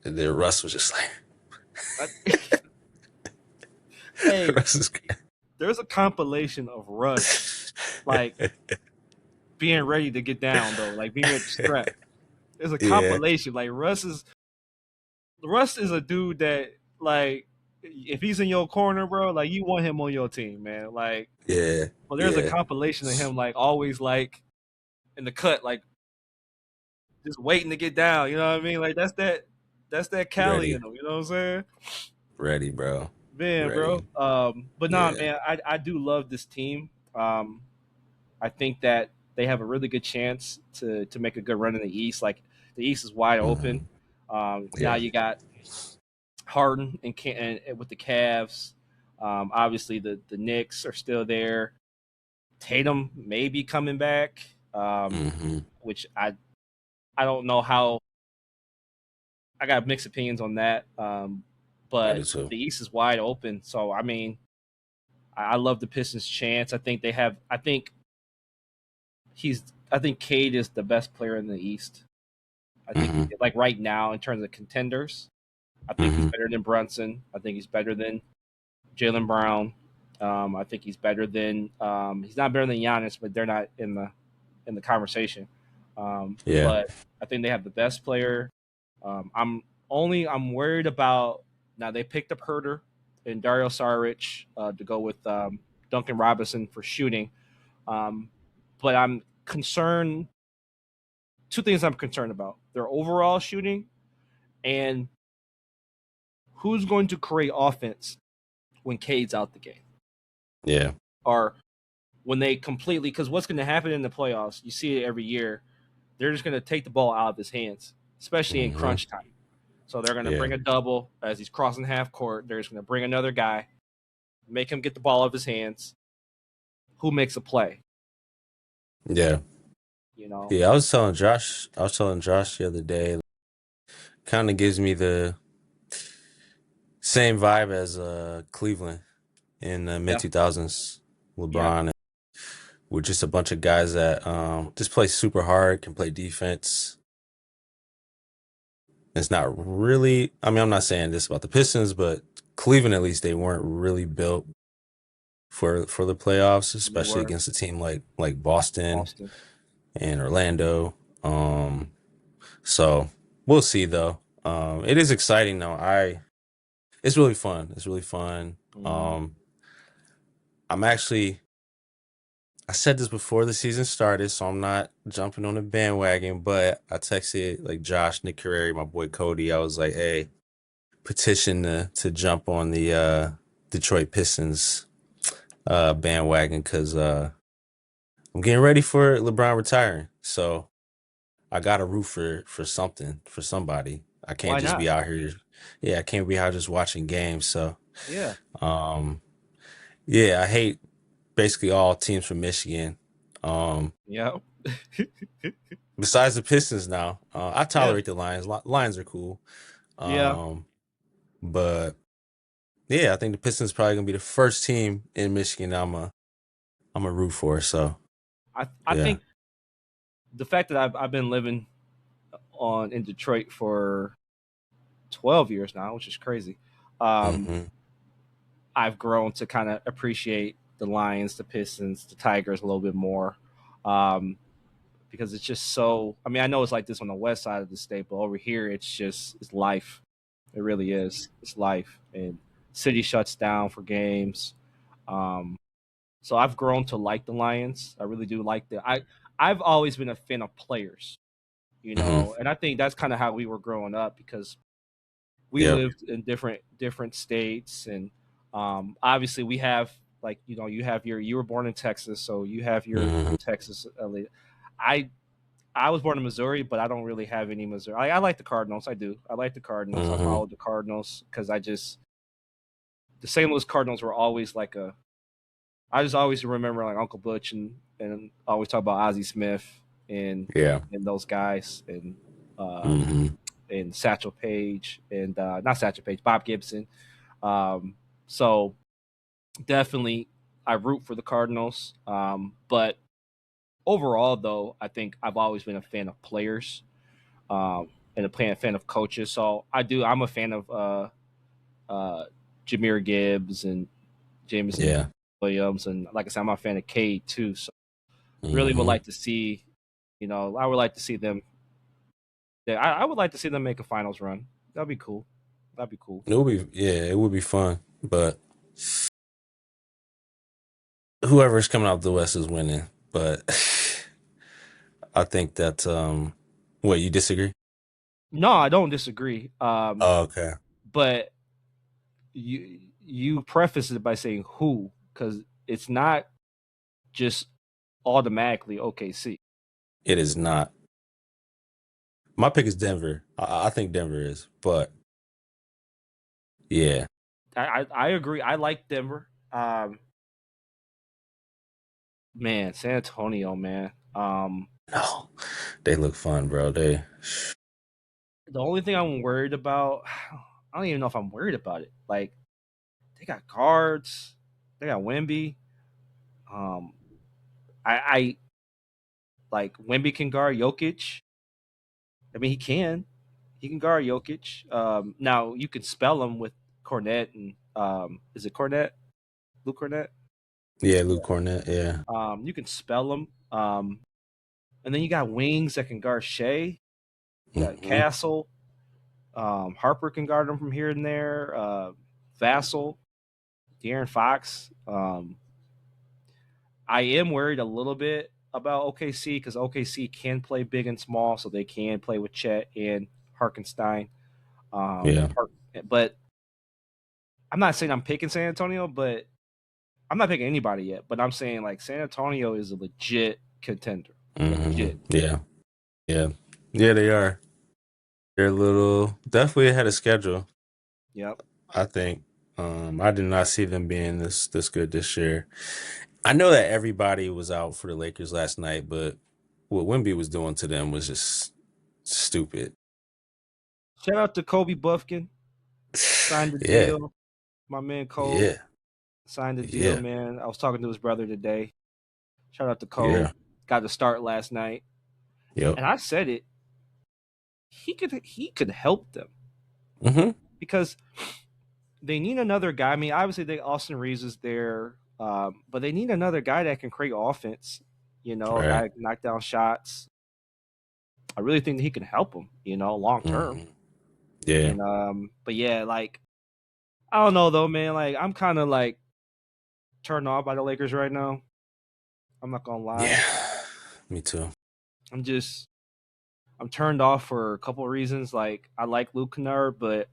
And then Russ was just like Hey, Russ is there's a compilation of Russ like being ready to get down though, like being ready to scrap. There's a Yeah, compilation. Like Russ is a dude that like if he's in your corner, bro, like you want him on your team, man. Like, yeah, well, there's a yeah. compilation of him like always like in the cut, like just waiting to get down. You know what I mean? Like that's that Cali in Ready, him. You know what I'm saying? ready, bro. Man, bro. Ready. But nah, Yeah. man, I do love this team. I think that they have a really good chance to make a good run in the East. Like the East is wide open. Hmm. Now Yeah. you got Harden and with the Cavs. Obviously the Knicks are still there. Tatum may be coming back, Hmm. which I don't know how. I got mixed opinions on that. I do But too. the East is wide open. So I mean, I love the Pistons' chance. I think they have. He's. I think Cade is the best player in the East. I think Hmm. like right now in terms of contenders, I think he's Hmm. better than Brunson. I think he's better than Jalen Brown. I think he's better than he's not better than Giannis, but they're not in the conversation. Yeah. But I think they have the best player. I'm worried about now they picked up Herter and Dario Saric to go with Duncan Robinson for shooting. Um, but I'm concerned. Two things I'm concerned about: their overall shooting and who's going to create offense when Cade's out the game, Yeah. or when they completely. Because what's going to happen in the playoffs? You see it every year. They're just going to take the ball out of his hands, especially in Hmm. crunch time. So they're going to Yeah. bring a double as he's crossing half court. They're just going to bring another guy, make him get the ball out of his hands. Who makes a play? Yeah. You know. Yeah. I was telling Josh the other day, kind of gives me the same vibe as Cleveland in the mid Yeah. 2000s. Yeah. LeBron, and we're just a bunch of guys that just play super hard, can play defense. It's not really, I mean, I'm not saying this about the Pistons, but Cleveland, at least, they weren't really built for the playoffs, They especially were against a team like Boston Boston. and Orlando. So we'll see though. It is exciting though. It's really fun. It's really fun. Mm-hmm. I'm actually, I said this before the season started, so I'm not jumping on the bandwagon, but I texted like Josh, Nick Carreri, my boy Cody. I was like, hey, petition to jump on the Detroit Pistons bandwagon because I'm getting ready for LeBron retiring. So I got to root for something, for somebody. I can't Why just not? be out here. Yeah, I can't be out just watching games. So Yeah. um, yeah, I hate basically all teams from Michigan. Um, Yeah. besides the Pistons now, I Yeah. tolerate the Lions. Lions are cool. Yeah. Um, but yeah, I think the Pistons probably gonna be the first team in Michigan I'm a root for. So I yeah. think the fact that I've been living on in Detroit for 12 years now, which is crazy. Um, Hmm. I've grown to kind of appreciate the Lions, the Pistons, the Tigers a little bit more. Um, because it's just so. I mean, I know it's like this on the west side of the state, but over here, it's life. It really is. It's life, and city shuts down for games. Um, so I've grown to like the Lions. I really do like the. I've always been a fan of players, Hmm. and I think that's kind of how we were growing up because we Yep. lived in different states, and obviously we have like you were born in Texas, so you have your Texas. I was born in Missouri, but I don't really have any Missouri. I like the Cardinals. I do. I like the Cardinals. I followed the Cardinals because the St. Louis Cardinals were always like I just always remember like Uncle Butch and always talk about Ozzie Smith and those guys and Satchel Paige and not Satchel Paige, Bob Gibson. So definitely I root for the Cardinals. But overall, though, I think I've always been a fan of players and a fan of coaches. So I'm a fan of Jameer Gibbs and Jameson Williams. And like I said, I'm a fan of Cade, too. So really would like to see, I would like to see them. Yeah, I would like to see them make a finals run. That'd be cool. It would be fun. But whoever's coming out the West is winning. But I think that what, you disagree? No, I don't disagree. Okay. But you preface it by saying who, because it's not just automatically OKC. It is not. My pick is Denver. I think Denver is, but yeah. I agree. I like Denver. Man, San Antonio, man. No, they look fun, bro. The only thing I'm worried about, I don't even know if I'm worried about it. Like, they got guards, they got Wemby. I like Wemby can guard Jokic. I mean, he can guard Jokic. Now you can spell him with Cornette and is it Cornette? Luke Cornette? Yeah, Luke Cornette. Yeah. You can spell him. And then you got wings that can guard Shea. You got Castle. Harper can guard him from here and there. Vassell, De'Aaron Fox. I am worried a little bit about OKC because OKC can play big and small, so they can play with Chet and Harkenstein. But I'm not saying I'm picking San Antonio, but I'm not picking anybody yet. But I'm saying like San Antonio is a legit contender. Legit. Yeah, they are. They're definitely ahead of schedule. Yep. I think. I did not see them being this good this year. I know that everybody was out for the Lakers last night, but what Wemby was doing to them was just stupid. Shout out to Kobe Buffkin. Signed the deal. My man Cole. Yeah. Signed the deal, man. I was talking to his brother today. Shout out to Cole. Yeah. Got to start last night. Yep. And I said it. He could help them. Mm-hmm. Because they need another guy. I mean, obviously Austin Reeves is there, but they need another guy that can create offense. A guy that can knock down shots. I really think that he can help them. Long term. Mm-hmm. Yeah. And, but yeah, like I don't know though, man. Like I'm kind of like turned off by the Lakers right now. I'm not gonna lie. Yeah, me too. I'm turned off for a couple of reasons. Like I like Luke Kennard, but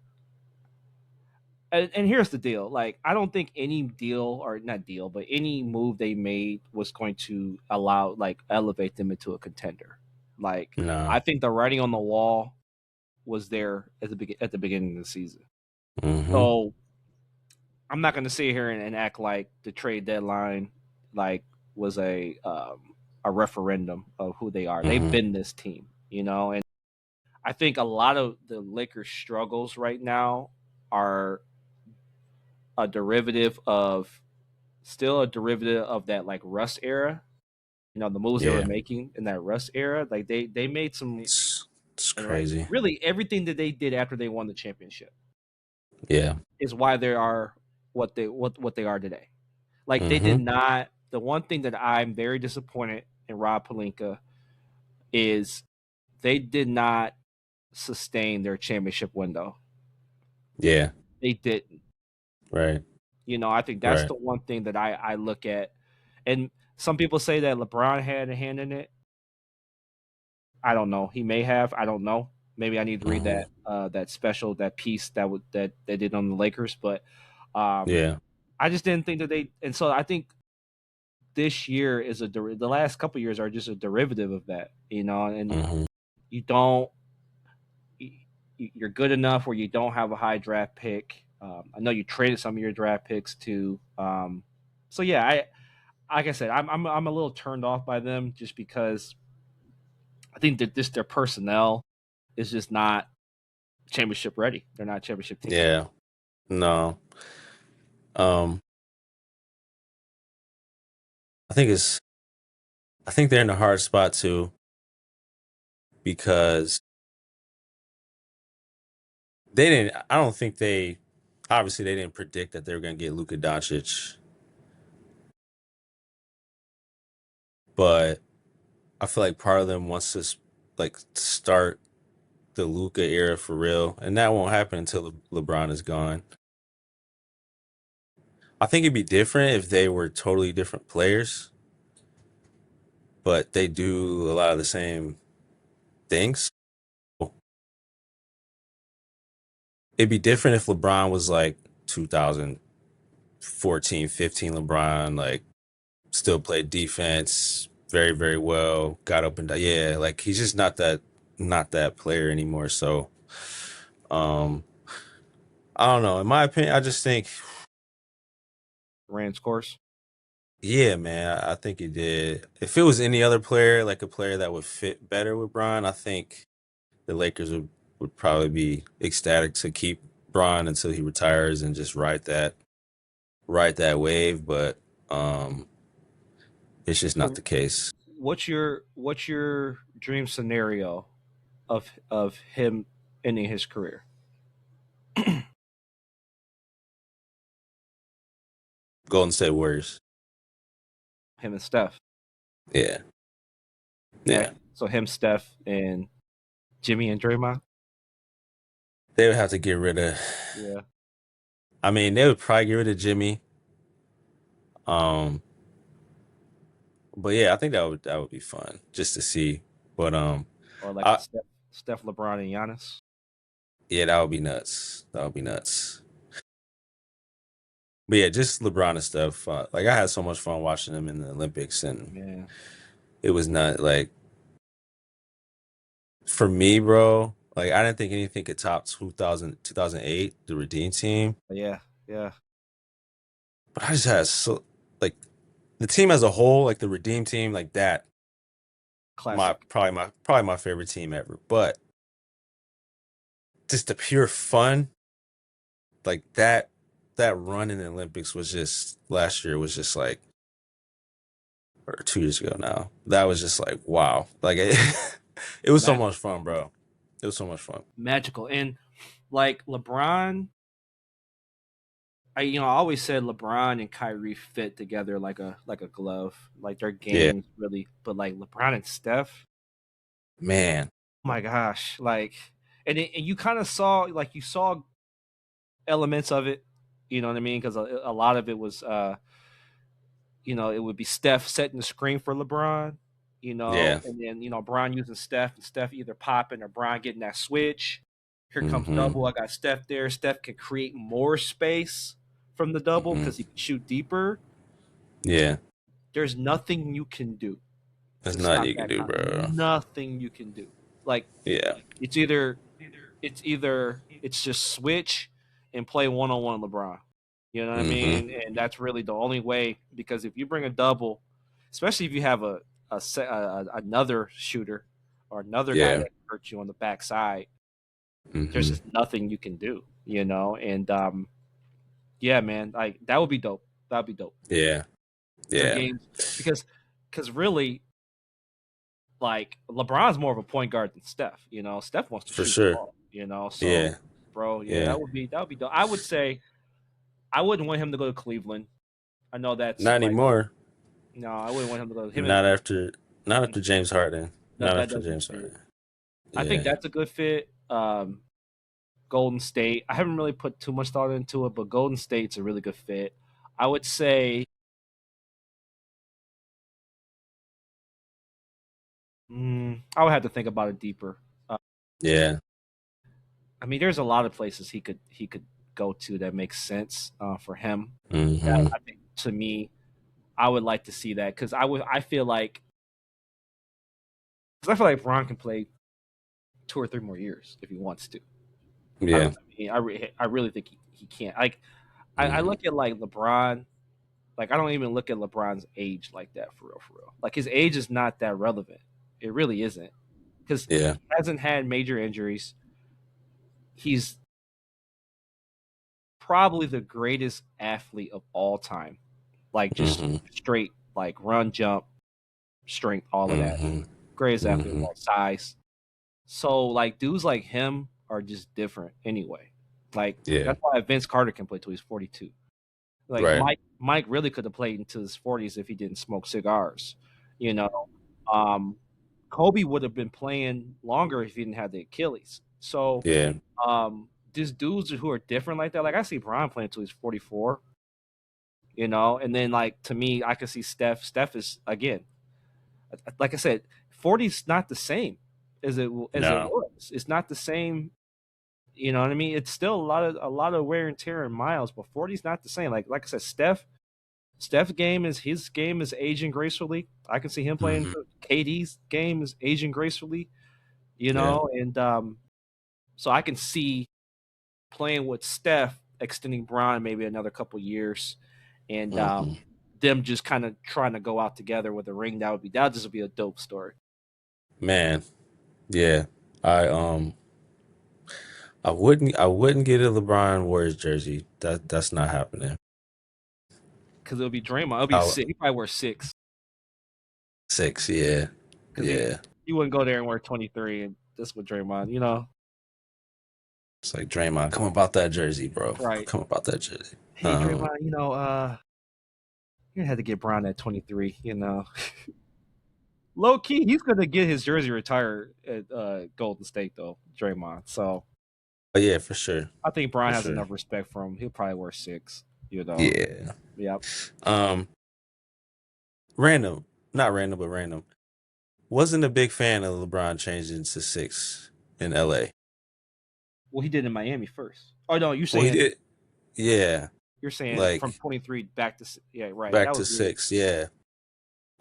and here's the deal. Like I don't think any any move they made was going to elevate them into a contender. Like no. I think the writing on the wall was there at the beginning of the season. Mm-hmm. So I'm not going to sit here and act like the trade deadline was a referendum of who they are. Mm-hmm. They've been this team, and I think a lot of the Lakers' struggles right now are a derivative of that like Russ era. The moves they were making in that Russ era. Like they made some. It's crazy. Like, really, everything that they did after they won the championship. Yeah, is why they are what they are today. Like they did not. The one thing that I'm very disappointed in Rob Pelinka is they did not sustain their championship window. Yeah, they didn't. Right. I think that's the one thing that I look at. And some people say that LeBron had a hand in it. I don't know. He may have. I don't know. Maybe I need to read that piece that they did on the Lakers. But I I just didn't think that they, and so I think this year is the last couple of years are just a derivative of that, and Mm-hmm. you don't, you're good enough where you don't have a high draft pick. I know you traded some of your draft picks too. So yeah, like I said, I'm a little turned off by them just because I think that their personnel is just not championship ready. They're not a championship team. Yeah. No. Um, I think they're in a hard spot too because I don't think obviously they didn't predict that they were going to get Luka Doncic, but I feel like part of them wants to like start the Luka era for real, and that won't happen until LeBron is gone. I think it'd be different if they were totally different players, but they do a lot of the same things. It'd be different if LeBron was like 2014, 15 LeBron, like still played defense very, very well, got up and down. Yeah, like he's just not that player anymore. So, um, I don't know. In my opinion, I just think, Ran scores. yeah, man, I think he did. If it was any other player, like a player that would fit better with Bron, I think the Lakers would probably be ecstatic to keep Bron until he retires and just ride that wave. But um, it's just not So the case. what's your dream scenario of him ending his career? Golden State Warriors. Him and Steph, Yeah, right? yeah. So him, Steph, and Jimmy and Draymond. They would have to get rid of. Yeah. I mean, they would probably get rid of Jimmy. Um, but yeah, I think that would be fun just to see. But Or like a I Steph, LeBron, and Giannis. yeah, that would be nuts. That would be nuts. But yeah, just LeBron and stuff. Like I had so much fun watching them in the Olympics, and Yeah. it was not like for me, bro. Like I didn't think anything could top 2008, the Redeem Team. Yeah. Yeah. But I just had so like the team as a whole, like the Redeem Team, like that. My Classic. probably my favorite team ever. But just the pure fun, like that run in the Olympics was just last year was just like or 2 years ago now. That was just like wow. Like it was so Magic, much fun, bro. It was so much fun. magical. And like LeBron, I always said LeBron and Kyrie fit together like a glove. Like their Yeah, games really, but like LeBron and Steph, man. oh my gosh, like and you kind of saw like you saw elements of it, you know what I mean? Because a lot of it was it would be Steph setting the screen for LeBron, Yeah. and then Bron using Steph and Steph either popping or Bron getting that switch. Here comes Mm-hmm. double. I got Steph there. Steph can create more space from the double Mm-hmm. because he can shoot deeper. Yeah. There's nothing you can do There's to nothing stop you can that. do, bro. Nothing you can do. Like Yeah. it's either it's just switch and play one on one LeBron. You know what I Mm-hmm. mean? And that's really the only way because if you bring a double, especially if you have another shooter or another guy Yeah. that hurts you on the backside, there's Mm-hmm. just nothing you can do. And yeah, man, like that would be dope. That'd be dope. Yeah. Their Yeah. games because really like LeBron's more of a point guard than Steph. Steph wants to For shoot the sure. ball. So Yeah. bro, yeah, Yeah. that would be dope. I would say I wouldn't want him to go to Cleveland. I know that's Not like anymore. no, I wouldn't want him to go. Him Not and after not after James Harden. that Not that after doesn't James fit. Harden. I think Yeah. that's a good fit. Golden State. I haven't really put too much thought into it, but Golden State's a really good fit. I would say I would have to think about it deeper. Uh, Yeah. I mean, there's a lot of places he could go-to that makes sense for him. Mm-hmm. I think to me, I would like to see that because I feel like Bron can play 2 or 3 more years if he wants to. Yeah. I really think he can't. Like I Mm-hmm. look at like LeBron. Like I don't even look at LeBron's age like that for real, for real. Like his age is not that relevant. It really isn't because Yeah. he hasn't had major injuries. He's probably the greatest athlete of all time. Like just Mm-hmm. straight like run, jump, strength, all of that. Mm-hmm. Greatest athlete of Mm-hmm. all size. So like dudes like him are just different anyway. Like Yeah. that's why Vince Carter can play till he's 42. Like Right. Mike really could have played into his 40s if he didn't smoke cigars. You know, um, Kobe would have been playing longer if he didn't have the Achilles. So Yeah. these dudes who are different like that, like I see Brian playing until he's 44. And then like to me, I can see Steph. Steph is again, like I said, 40's not the same as it No. was. It's not the same. You know what I mean? It's still a lot of wear and tear in miles, but 40's not the same. Like I said, Steph's game is his game is aging gracefully. I can see him playing. Mm-hmm. KD's game is aging gracefully. Yeah. And so I can see playing with Steph extending Bron maybe another couple years, and Mm-hmm. them just kind of trying to go out together with a ring. That would just be a dope story. Man. Yeah. I I wouldn't get a LeBron Warriors jersey. That's not happening. Because it'll be Draymond. It'll be I six. He probably wear 6 6. Yeah. because Yeah. he wouldn't go there and wear 23 and this with Draymond. It's like Draymond, come about that jersey, bro. Right. Come about that jersey. Hey Draymond, you're gonna have to get Bron at 23. Low key, he's gonna get his jersey retired at Golden State though, Draymond. So But yeah, for sure. I think Bron For has sure. enough respect for him. He'll probably wear 6. Yeah. Yep. Um, random. Not random, but random. Wasn't a big fan of LeBron changing to 6 in LA. Well, he did in Miami first. Oh no, you're Well, he saying did. Yeah. you're saying from Like 23 back to yeah, right. back That to was weird. 6. Yeah.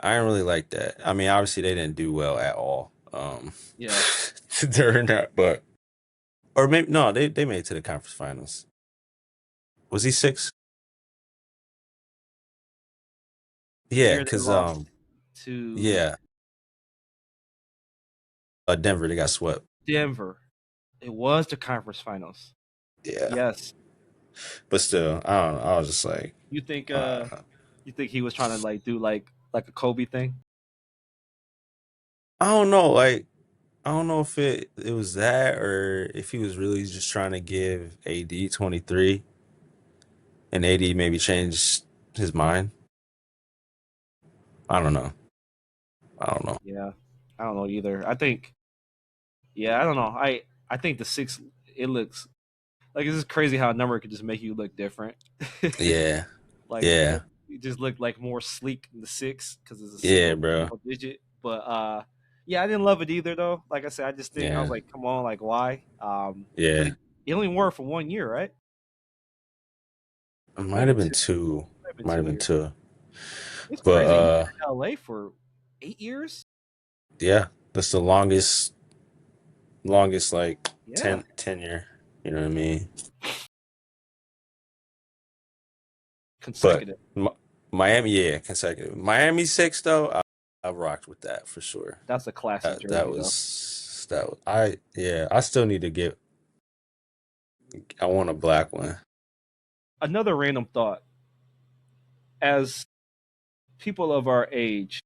I didn't really like that. I mean, obviously they didn't do well at all. Yeah. During that, but or maybe no, they made it to the conference finals. Was he 6? The Yeah, year they because lost to yeah, Denver, they got swept. Denver. It was the conference finals. Yeah, Yes. but still, I don't know. I was just like, You think uh, you think he was trying to like do like a Kobe thing? I don't know. Like, I don't know if it was that or if he was really just trying to give AD 23 and AD maybe changed his mind. I don't know. I don't know. Yeah. I don't know either. I don't know. I think the 6 it looks like it's just crazy how a number could just make you look different. Yeah, Like yeah, it just looked like more sleek in the 6 because it's a yeah, single bro. digit. But yeah, I didn't love it either though. Like I said, I was Yeah, like, come on, like why? Because yeah. he only wore it for 1 year, right? It might have Maybe been 2. 2. Might have been Might have 2 been years. 2. It's But crazy. He was in LA for 8 years. yeah, that's the longest like Yeah, tenure. You know what I mean? But consecutive. Miami, yeah, consecutive. Miami 6 though, I rocked with that for sure. That's a classic That jersey though. was I yeah. I still need to get. I want a black one. Another random thought: as people of our age,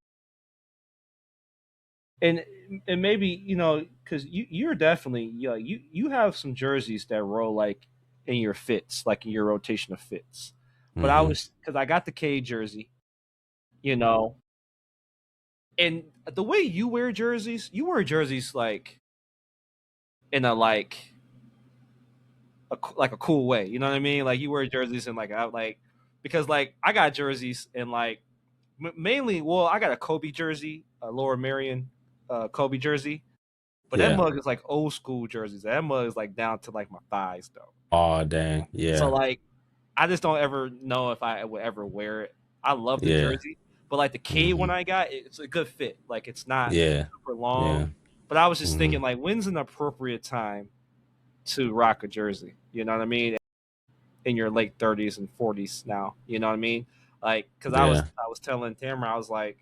and maybe because you're definitely you have some jerseys that roll like in your fits, like in your rotation of fits. But I Mm-hmm. was because I got the K jersey, you know, and the way you wear jerseys like in a like a cool way. You know what I mean? Like you wear jerseys and like I like because like I got jerseys and like mainly, well, I got a Kobe jersey, a Laura Marion Kobe jersey, But that mug is like old school jerseys. That mug is like down to like my thighs though. Oh dang, yeah. So like, I just don't ever know if I would ever wear it. I love the jersey, but like the K one I got, it's a good fit. Like it's not super long. But I was just thinking, like, when's an appropriate time to rock a jersey? You know what I mean? In your late 30s and 40s now, you know what I mean? Like, because I was telling Tamara, I was like,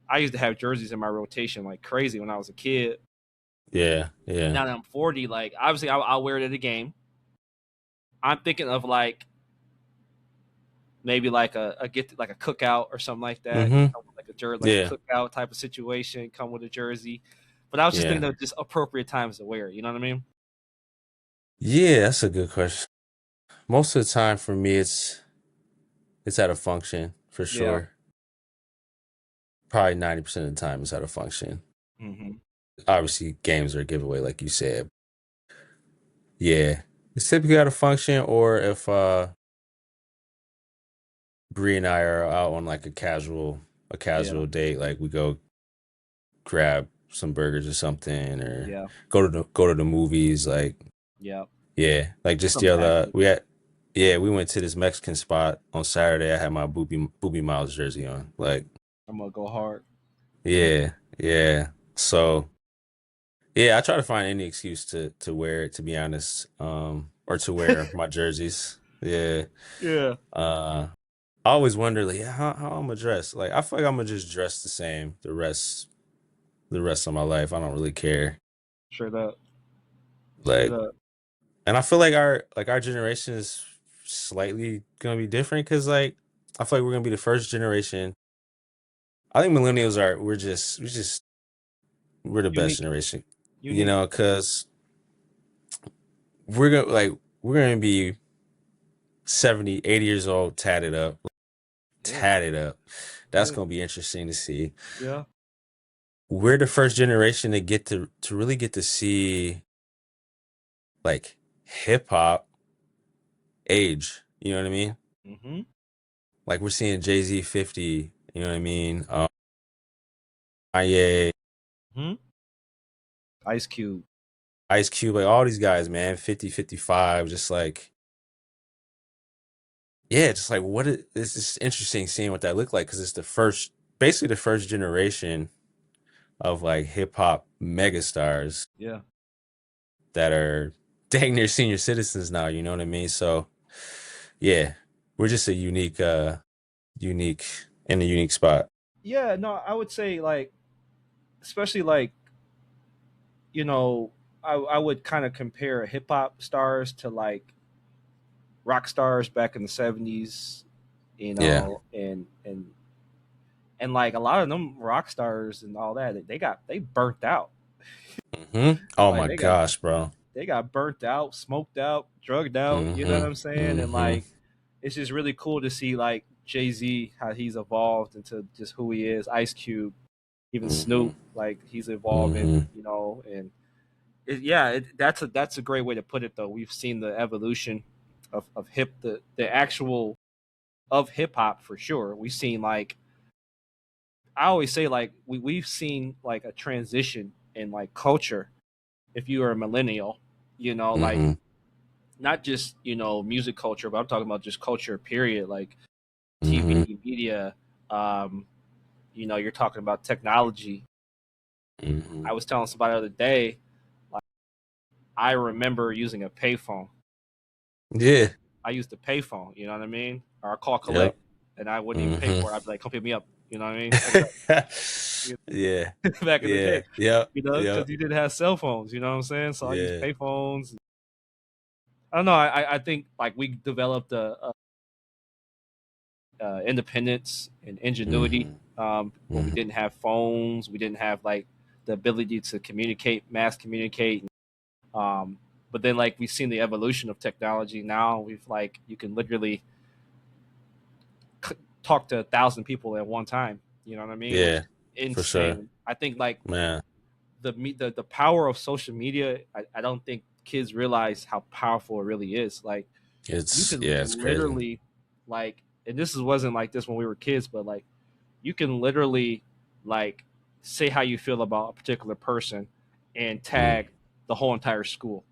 I used to have jerseys in my rotation like crazy when I was a kid. Yeah. Now that I'm 40, like obviously I'll wear it at a game. I'm thinking of like maybe like a get like a cookout or something like that, like a jersey, like a cookout type of situation, come with a jersey. But I was just thinking of just appropriate times to wear it. You know what I mean? Yeah, that's a good question. Most of the time for me, it's at a function for sure. Yeah. Probably 90% of the time it's at a function. Obviously, games are a giveaway, like you said. Yeah, it's typically at a function, or if Bree and I are out on like a casual date, like we go grab some burgers or something, or go to the movies, like like just the other we went to this Mexican spot on Saturday. I had my Booby Miles jersey on. Like I'm gonna go hard. Yeah. So yeah, I try to find any excuse to wear it, to be honest, or to wear my jerseys. Yeah. I always wonder, like, how I'm gonna dress. Like, I feel like I'm gonna just dress the same the rest of my life. I don't really care. Straight up. Like, and I feel like our generation is slightly gonna be different, because like I feel like we're gonna be the first generation. I think millennials we're the best generation. You know, because we're gonna be 70, 80 years old, tatted up. That's gonna be interesting to see. Yeah. We're the first generation to get to really get to see like hip hop age. You know what I mean? Like we're seeing Jay-Z 50. You know what I mean? Kanye, Ice Cube, like all these guys, man, 50, 55, just like. Yeah, just like it's just interesting seeing what that looked like, because it's basically the first generation of like hip hop megastars. Yeah. That are dang near senior citizens now. You know what I mean? So, yeah, we're just a unique spot. Yeah. No, I would say like, especially like, you know, I would kind of compare hip hop stars to like rock stars back in the 70s, you know, and like a lot of them rock stars and all that, they burnt out. Oh Like my gosh, bro. They got burnt out, smoked out, drugged out, you know what I'm saying? And like it's just really cool to see like Jay-Z, how he's evolved into just who he is, Ice Cube, even Snoop, like he's evolving, you know, and that's a great way to put it though. We've seen the evolution of the actual of hip hop for sure. We've seen like I always say like we've seen like a transition in like culture. If you are a millennial, you know, like not just, you know, music culture, but I'm talking about just culture period, like TV, media, you know, you're talking about technology. I was telling somebody the other day, like I remember using a payphone. Yeah. I used a payphone, you know what I mean? Or I call collect and I wouldn't even pay for it. I'd be like, come pick me up. You know what I mean? Yeah. Back in the day. Yeah. You know, because you didn't have cell phones, you know what I'm saying? So I used payphones. I don't know. I think like we developed a independence and ingenuity when we didn't have phones. We didn't have like the ability to communicate, mass communicate. But then like we've seen the evolution of technology. Now we've like you can literally talk to 1,000 people at one time. You know what I mean? Yeah, which is insane. for sure. I think like Man. The power of social media. I don't think kids realize how powerful it really is. Like It's literally crazy. like, and wasn't like this when we were kids, but like you can literally like say how you feel about a particular person and tag the whole entire school.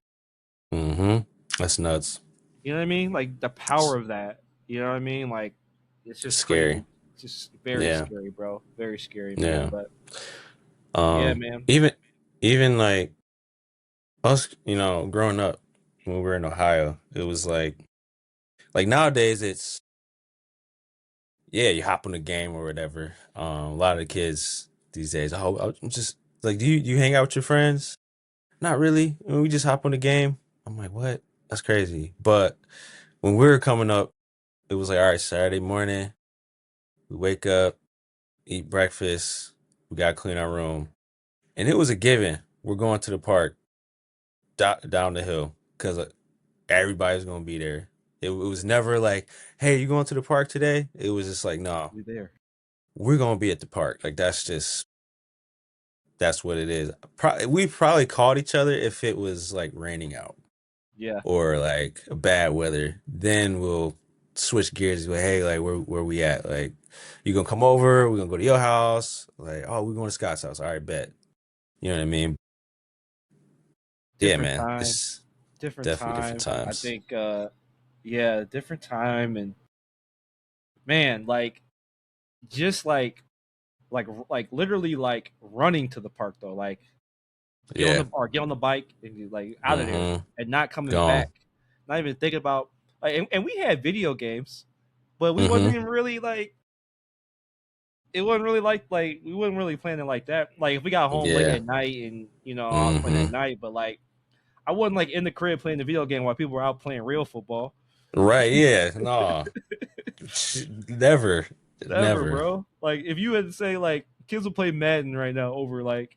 That's nuts. You know what I mean? Like the power of that. You know what I mean? Like it's just Scary. crazy. Just very Yeah. scary, bro. Very scary, man. Yeah. But yeah, man. Even like us, growing up when we were in Ohio, it was like nowadays it's yeah, you hop on the game or whatever. A lot of the kids these days, oh, I'm just like, do you hang out with your friends? Not really. We just hop on the game. I'm like, what? That's crazy. But when we were coming up, it was like, all right, Saturday morning, we wake up, eat breakfast, we gotta clean our room, and it was a given. We're going to the park down the hill because everybody's gonna be there. It was never like, hey, you going to the park today? It was just like, no, You're there. we're gonna be at the park. Like that's what it is. We probably called each other if it was like raining out Yeah. or like bad weather. Then we'll switch gears. Like, hey, like where we at? Like, you gonna come over? We're gonna go to your house. Like, oh, we're going to Scott's house. All right, bet. You know what I mean? Yeah, Different man. time. It's Different definitely different time. I times. think yeah, different time and man, like just like literally like running to the park though. Like Yeah. get on the bike and you like out of there Mm-hmm. and not coming Gone. back. Not even thinking about like and we had video games, but we wasn't Mm-hmm. even really like it wasn't really like we wasn't really playing it like that. Like if we got home late Yeah. at night and I was playing Mm-hmm. at night, but like I wasn't like in the crib playing the video game while people were out playing real football. Right. Yeah. No. Never. Never, Never. bro. Like if you had to say like kids will play Madden right now over like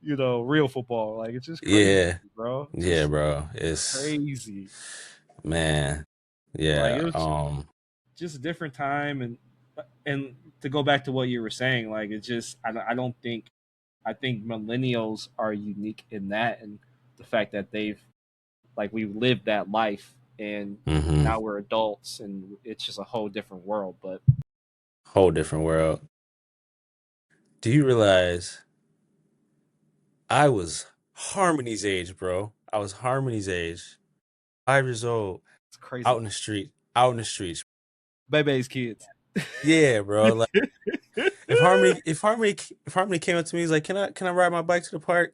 real football. Like it's just crazy, Yeah. bro. Yeah, Just bro. It's crazy. man. Like Yeah. it was just a different time and to go back to what you were saying, like it's just I don't think I think millennials are unique in that and the fact that we've lived that life and Mm-hmm. now we're adults and it's just a whole different world. But Whole different world. Do you realize I was Harmony's age, bro? I was Harmony's age. 5 years old, it's crazy. out in the street, out in the streets. Bebe's kids. Yeah, bro. Like if Harmony came up to me, he's like, can I ride my bike to the park?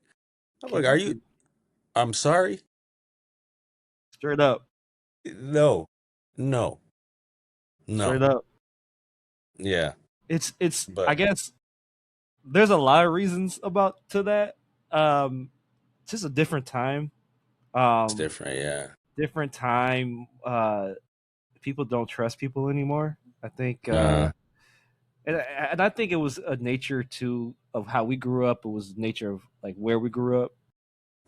I'm Can't like, talk to you. I'm sorry? Straight up. No. No. Straight No. up. Yeah. It's I But guess there's a lot of reasons about to that. It's just a different time. it's Um different, yeah. different time. People don't trust people anymore. I think Uh-huh. and I think it was a nature too of how we grew up. It was nature of like where we grew up.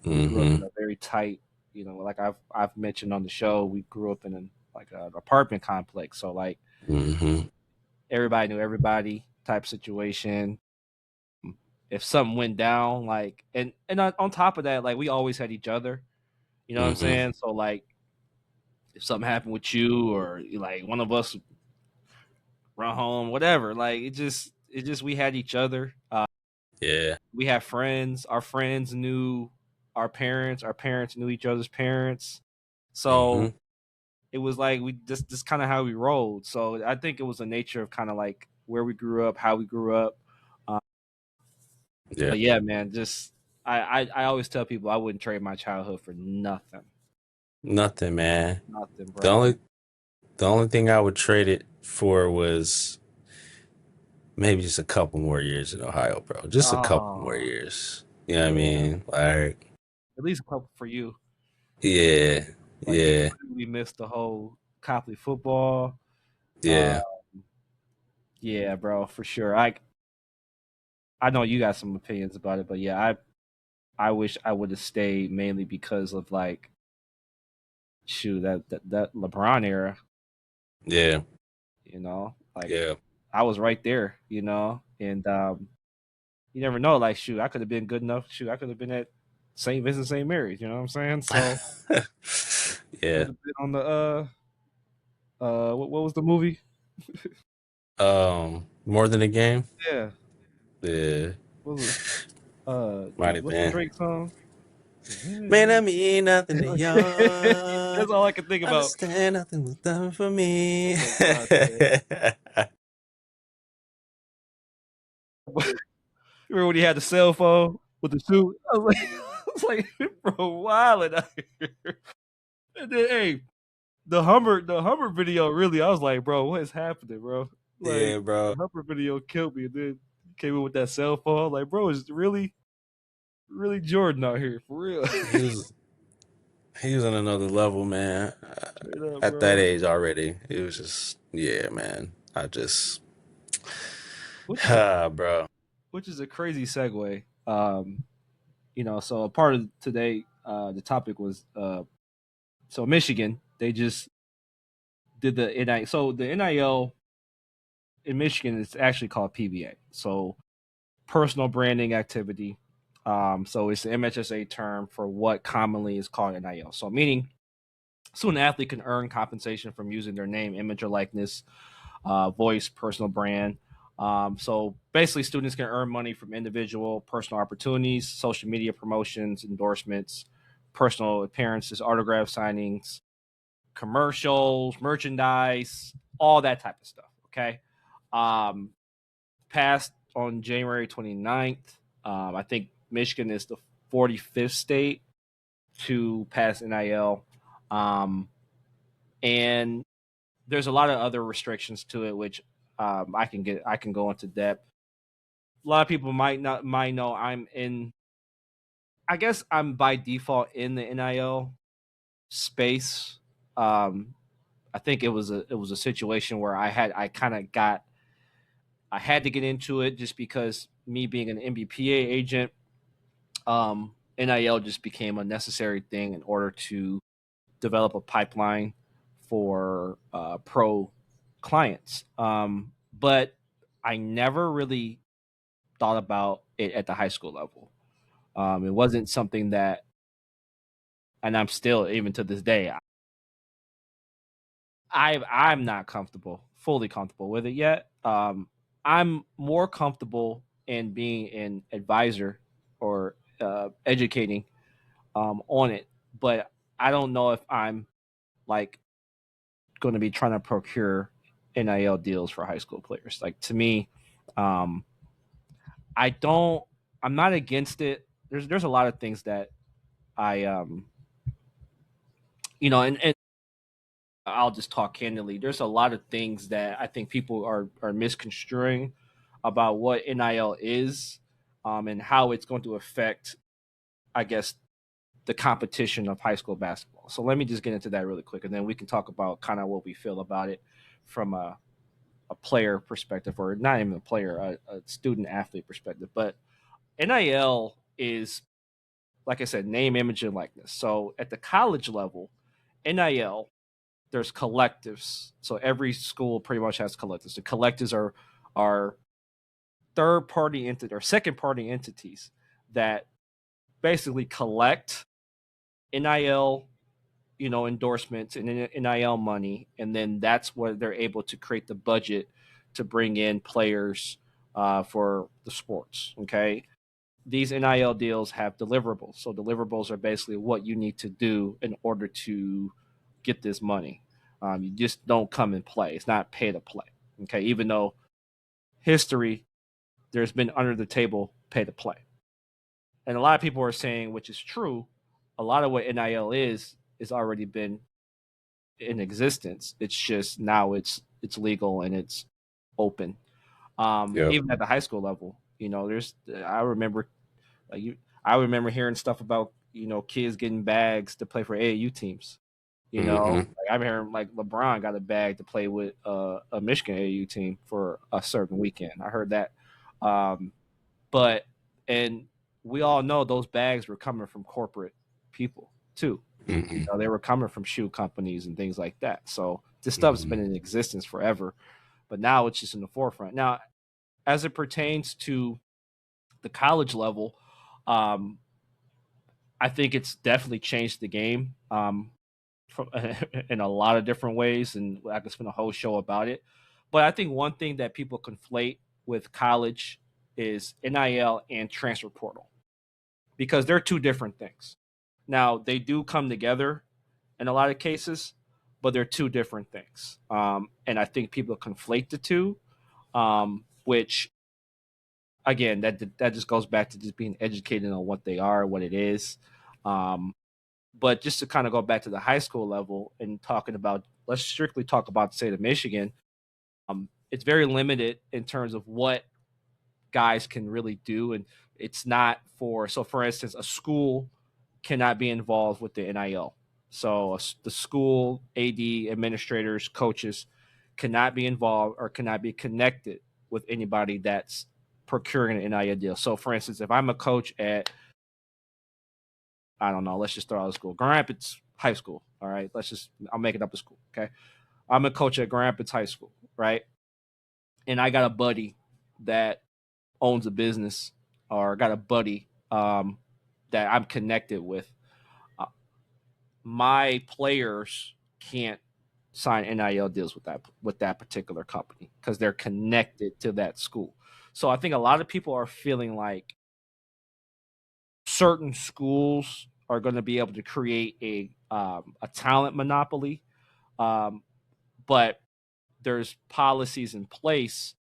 We grew up in Mm-hmm. a very tight, like I've mentioned on the show, we grew up in like an apartment complex. So like Mm-hmm. everybody knew everybody type situation. If something went down, like and on top of that, like we always had each other. You know what I'm Mm-hmm. saying? So like if something happened with you or like one of us run home, whatever, like it just we had each other. Yeah. We had friends. Our friends knew our parents. Our parents knew each other's parents. Mm-hmm. So it was like we just kind of how we rolled. So I think it was the nature of kind of like where we grew up, how we grew up. Um, Yeah. but yeah, man, just I always tell people I wouldn't trade my childhood for nothing, Nothing, man. nothing, The bro. only the only thing I would trade it for was maybe just a couple more years in Ohio, bro. Just a couple more Oh years. You know what I yeah, mean? Like, at least a couple for you. yeah, Like you yeah, completely missed the whole Copley football. Uh, yeah, yeah, bro, for sure. I know you got some opinions about it, but yeah, I wish I would have stayed mainly because of like shoot that LeBron era, yeah, like yeah. I was right there, and you never know. Like shoot, I could have been good enough. Shoot, I could have been at St. Vincent St. Mary's. You know what I'm saying? So Yeah. could have been on the what was the movie? More than a game. Yeah, Yeah. what was it? Might have What's the been. Drake song? Man, I mean nothing to y'all. That's all I can think about. Understand nothing was done for me. Oh my gosh, man. Remember when he had the cell phone with the suit? I was like, bro, wild out here. And then, hey, the Hummer video really, I was like, bro, what is happening, bro? Like, Yeah, bro. the Hummer video killed me. And then he came in with that cell phone. I was like, bro, is really, really Jordan out here for real? He was he was on another level, man. Straight up, At that bro. age already, it was just yeah, man. I just Which is a bro. which is a crazy segue. So a part of today, the topic was so Michigan, they just did the NIL. So the NIL in Michigan is actually called PBA. So personal branding activity. So it's the MHSA term for what commonly is called NIL. So meaning, so an athlete can earn compensation from using their name, image, or likeness, voice, personal brand. So basically, students can earn money from individual personal opportunities, social media promotions, endorsements, personal appearances, autograph signings, commercials, merchandise, all that type of stuff. Okay. Um, Passed on January 29th. I think Michigan is the 45th state to pass NIL. And there's a lot of other restrictions to it, which I can go into depth. A lot of people might know I'm in. I guess I'm by default in the NIL space. I think it was a situation where I had to get into it just because me being an MBPA agent, NIL just became a necessary thing in order to develop a pipeline for pro clients. But I never really thought about it at the high school level. It wasn't something that, and I'm still, even to this day, I'm not fully comfortable with it yet. I'm more comfortable in being an advisor or educating on it, but I don't know if I'm like going to be trying to procure NIL deals for high school players. Like to me, um, I don't. I'm not against it. There's a lot of things that I and I'll just talk candidly. There's a lot of things that I think people are misconstruing about what NIL is, and how it's going to affect, I guess, the competition of high school basketball. So let me just get into that really quick, and then we can talk about kind of what we feel about it from a player perspective, or not even a player, a student athlete perspective. But NIL is, like I said, name, image, and likeness. So at the college level, NIL, there's collectives. So every school pretty much has collectives. The collectives are third party entity or second party entities that basically collect NIL, endorsements and NIL money, and then that's where they're able to create the budget to bring in players for the sports. Okay, these NIL deals have deliverables. So deliverables are basically what you need to do in order to get this money. You just don't come and play. It's not pay to play. Okay, even though history, there's been under the table pay to play, and a lot of people are saying, which is true, a lot of what NIL is already been in existence. It's just now it's legal and it's open. Yep. Even at the high school level, there's like you I remember hearing stuff about kids getting bags to play for AAU teams. Mm-hmm. Like I'm hearing like LeBron got a bag to play with a Michigan AAU team for a certain weekend. I heard that, um, but and we all know those bags were coming from corporate people too. Mm-hmm. They were coming from shoe companies and things like that. So this stuff's Mm-hmm. been in existence forever, but now it's just in the forefront. Now, as it pertains to the college level, um, I think it's definitely changed the game, from, in a lot of different ways, and I could spend a whole show about it. But I think one thing that people conflate with college is NIL and transfer portal. because they're two different things. Now, they do come together in a lot of cases, but they're two different things. And I think people conflate the two, which again, that just goes back to just being educated on what they are, what it is. Um, but just to kind of go back to the high school level and talking about, let's strictly talk about the state of Michigan. It's very limited in terms of what guys can really do, and it's not for. So, for instance, a school cannot be involved with the NIL. So, the school AD, administrators, coaches cannot be involved or cannot be connected with anybody that's procuring an NIL deal. So, for instance, if I'm a coach at, I don't know, let's just throw out a school, Grand Rapids High School. All right, I'm making up a school. Okay, I'm a coach at Grand Rapids High School, right? And I got a buddy that owns a business, or got a buddy that I'm connected with. My players can't sign NIL deals with that particular company because they're connected to that school. So I think a lot of people are feeling like certain schools are going to be able to create a talent monopoly, but there's policies in place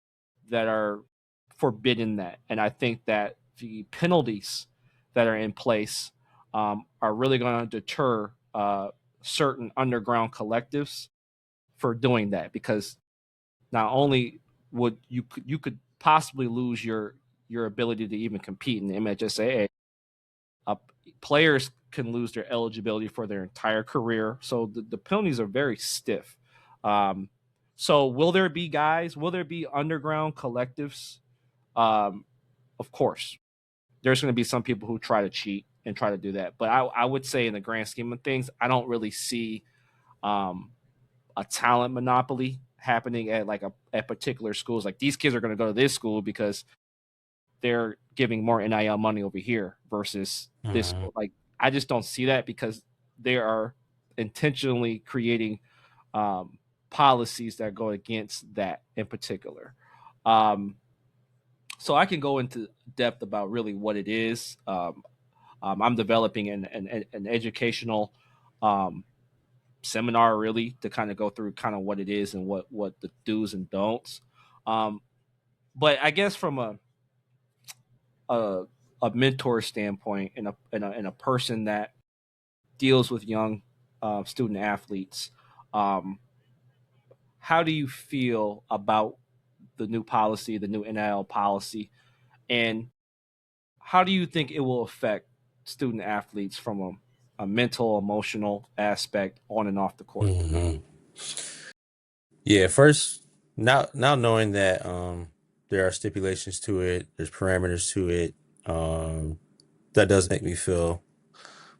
that are forbidding that, and I think that the penalties that are in place are really going to deter certain underground collectives for doing that, because not only would you could possibly lose your ability to even compete in the MHSAA. Uh, Players can lose their eligibility for their entire career. So the penalties are very stiff. So will there be guys? Will there be underground collectives? Of course, there's going to be some people who try to cheat and try to do that. But I would say, in the grand scheme of things, I don't really see a talent monopoly happening at at particular schools. Like, these kids are going to go to this school because they're giving more NIL money over here versus this school. Like, I just don't see that, because they are intentionally creating policies that go against that in particular. So I can go into depth about really what it is. I'm developing an educational seminar, really, to kind of go through kind of what it is and what the do's and don'ts. But I guess from a mentor standpoint, and a person that deals with young student athletes, how do you feel about the new policy, the new NIL policy, and how do you think it will affect student athletes from a mental, emotional aspect on and off the court? Yeah, first, now knowing that there are stipulations to it, there's parameters to it, that does make me feel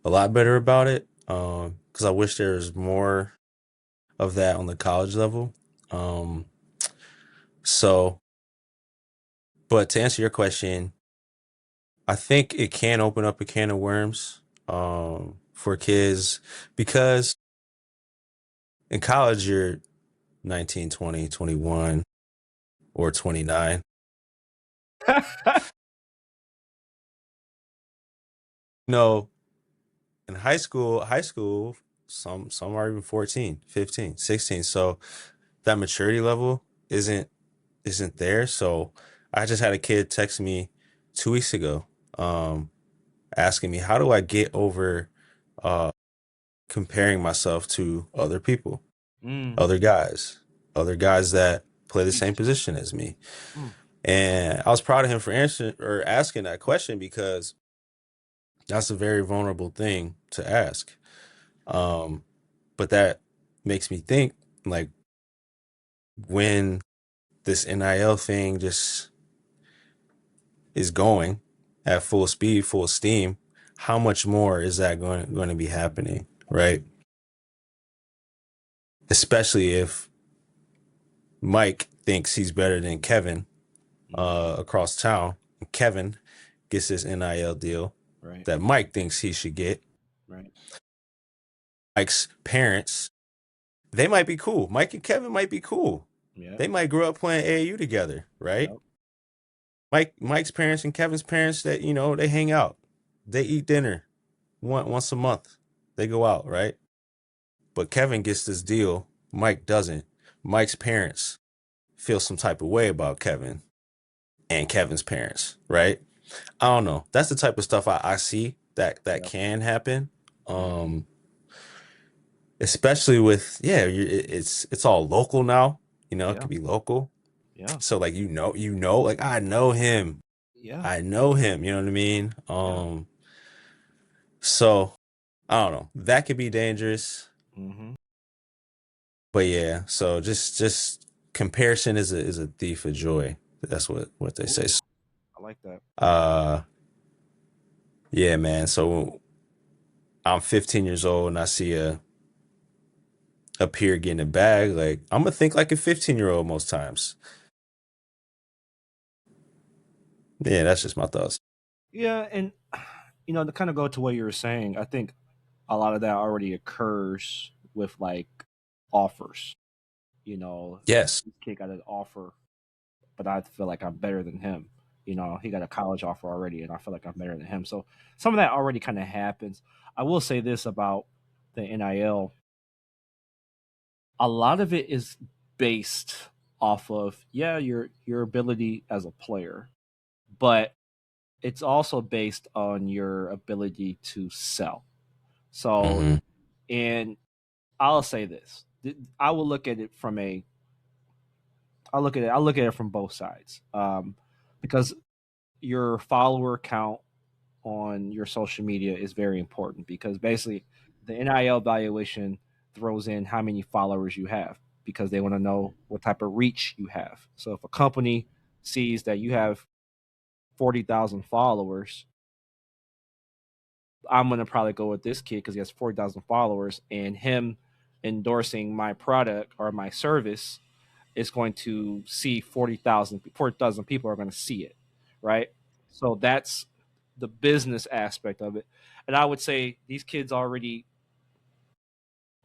a lot better about it, because I wish there was more of that on the college level. So, but to answer your question, I think it can open up a can of worms for kids, because in college you're 19, 20, 21, or 29. No, in high school, some are even 14, 15, 16. So that maturity level isn't there. So I just had a kid text me 2 weeks ago, asking me, how do I get over comparing myself to other people, other guys, that play the same position as me. And I was proud of him for answering or asking that question, because that's a very vulnerable thing to ask. But that makes me think, like, when this NIL thing just is going at full speed, full steam, how much more is that going to be happening, right? Especially if Mike thinks he's better than Kevin across town. Kevin gets this NIL deal that Mike thinks he should get. Right. Mike's parents, they might be cool. Mike and Kevin might be cool. Yeah. They might grow up playing AAU together, right? Yep. Mike's parents and Kevin's parents, that, they hang out. They eat dinner once a month. They go out, right? But Kevin gets this deal. Mike doesn't. Mike's parents feel some type of way about Kevin and Kevin's parents, right? I don't know. That's the type of stuff I see that Yeah. can happen. Um, especially with it's all local now. It Yeah. could be local. Yeah. So like like I know him. Yeah. I know him. You know what I mean? Yeah. So I don't know. That could be dangerous. Mm-hmm. But yeah, so just comparison is a thief of joy. That's what they say. Ooh, I like that. Uh yeah, man. So I'm 15 years old and I see a peer getting a bag. Like I'm gonna think like a 15-year-old most times. Yeah, that's just my thoughts. Yeah, and to kind of go to what you were saying, I think a lot of that already occurs with like offers. Yes. This kid got an offer, but I feel like I'm better than him. He got a college offer already, and I feel like I'm better than him. So some of that already kind of happens. I will say this about the NIL: a lot of it is based off of your ability as a player, but it's also based on your ability to sell. So, Mm-hmm. and I'll say this: I will look at it from I look at it from both sides, because your follower count on your social media is very important, because basically the NIL valuation throws in how many followers you have, because they want to know what type of reach you have. So if a company sees that you have 40,000 followers, I'm going to probably go with this kid because he has 40,000 followers, and him endorsing my product or my service is going to see 40,000 people are going to see it, right? So that's the business aspect of it. And I would say these kids already,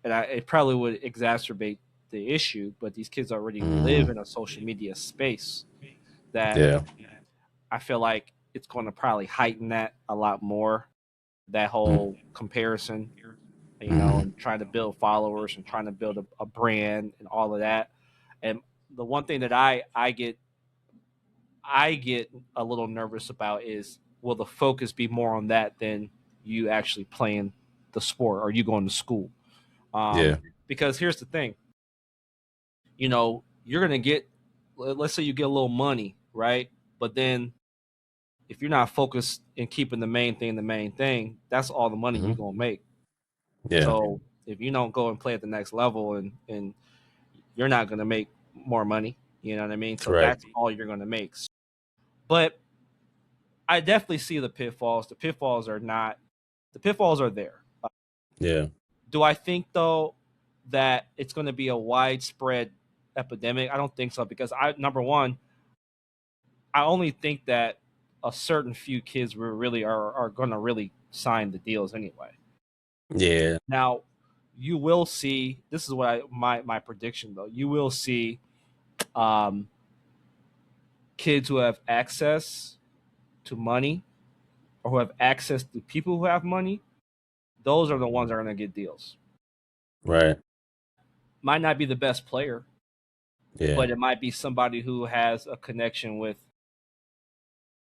it probably would exacerbate the issue, but these kids already live Mm-hmm. in a social media space that Yeah. I feel like it's going to probably heighten that a lot more, that Mm-hmm. whole comparison, Mm-hmm. and trying to build followers and trying to build a brand and all of that. And the one thing that I get a little nervous about is, will the focus be more on that than you actually playing the sport or you going to school? Yeah. Because here's the thing, you're gonna get, let's say you get a little money, right? But then if you're not focused in keeping the main thing, that's all the money Mm-hmm. you're gonna make. Yeah. So if you don't go and play at the next level, and you're not gonna make more money, you know what I mean? So Right. that's all you're gonna make. But I definitely see the pitfalls. The pitfalls are there. Yeah. Do I think though that it's going to be a widespread epidemic? I don't think so, because number one, I only think that a certain few kids are going to really sign the deals anyway. Yeah. Now, you will see. This is what my prediction though. You will see um, kids who have access to money, or who have access to people who have money. Those are the ones that are going to get deals. Right. Might not be the best player, Yeah. but it might be somebody who has a connection with,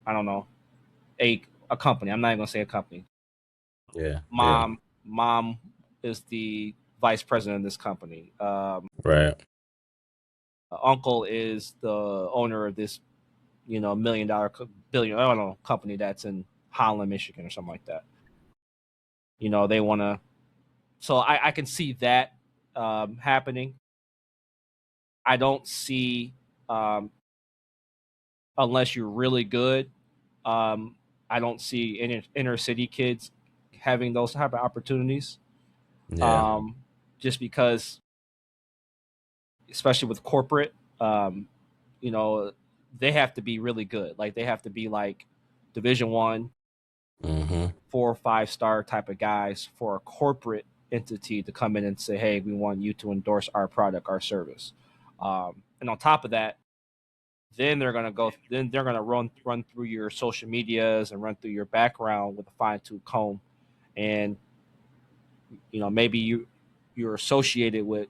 I don't know, a company. I'm not even gonna say a company. Yeah. Yeah. Mom is the vice president of this company. Right. Uncle is the owner of this, $1 million billion, I don't know, company that's in Holland, Michigan, or something like that. They want to. So I can see that happening. I don't see, um, unless you're really good. Um, I don't see inner city kids having those type of opportunities. Yeah. Um, just because, especially with corporate, um, you know, they have to be really good. Like they have to be like Division 1, Mm-hmm. 4 or 5 star type of guys for a corporate entity to come in and say, "Hey, we want you to endorse our product, our service." And on top of that, then they're gonna go. Then they're gonna run through your social medias and run through your background with a fine tooth comb, and maybe you're associated with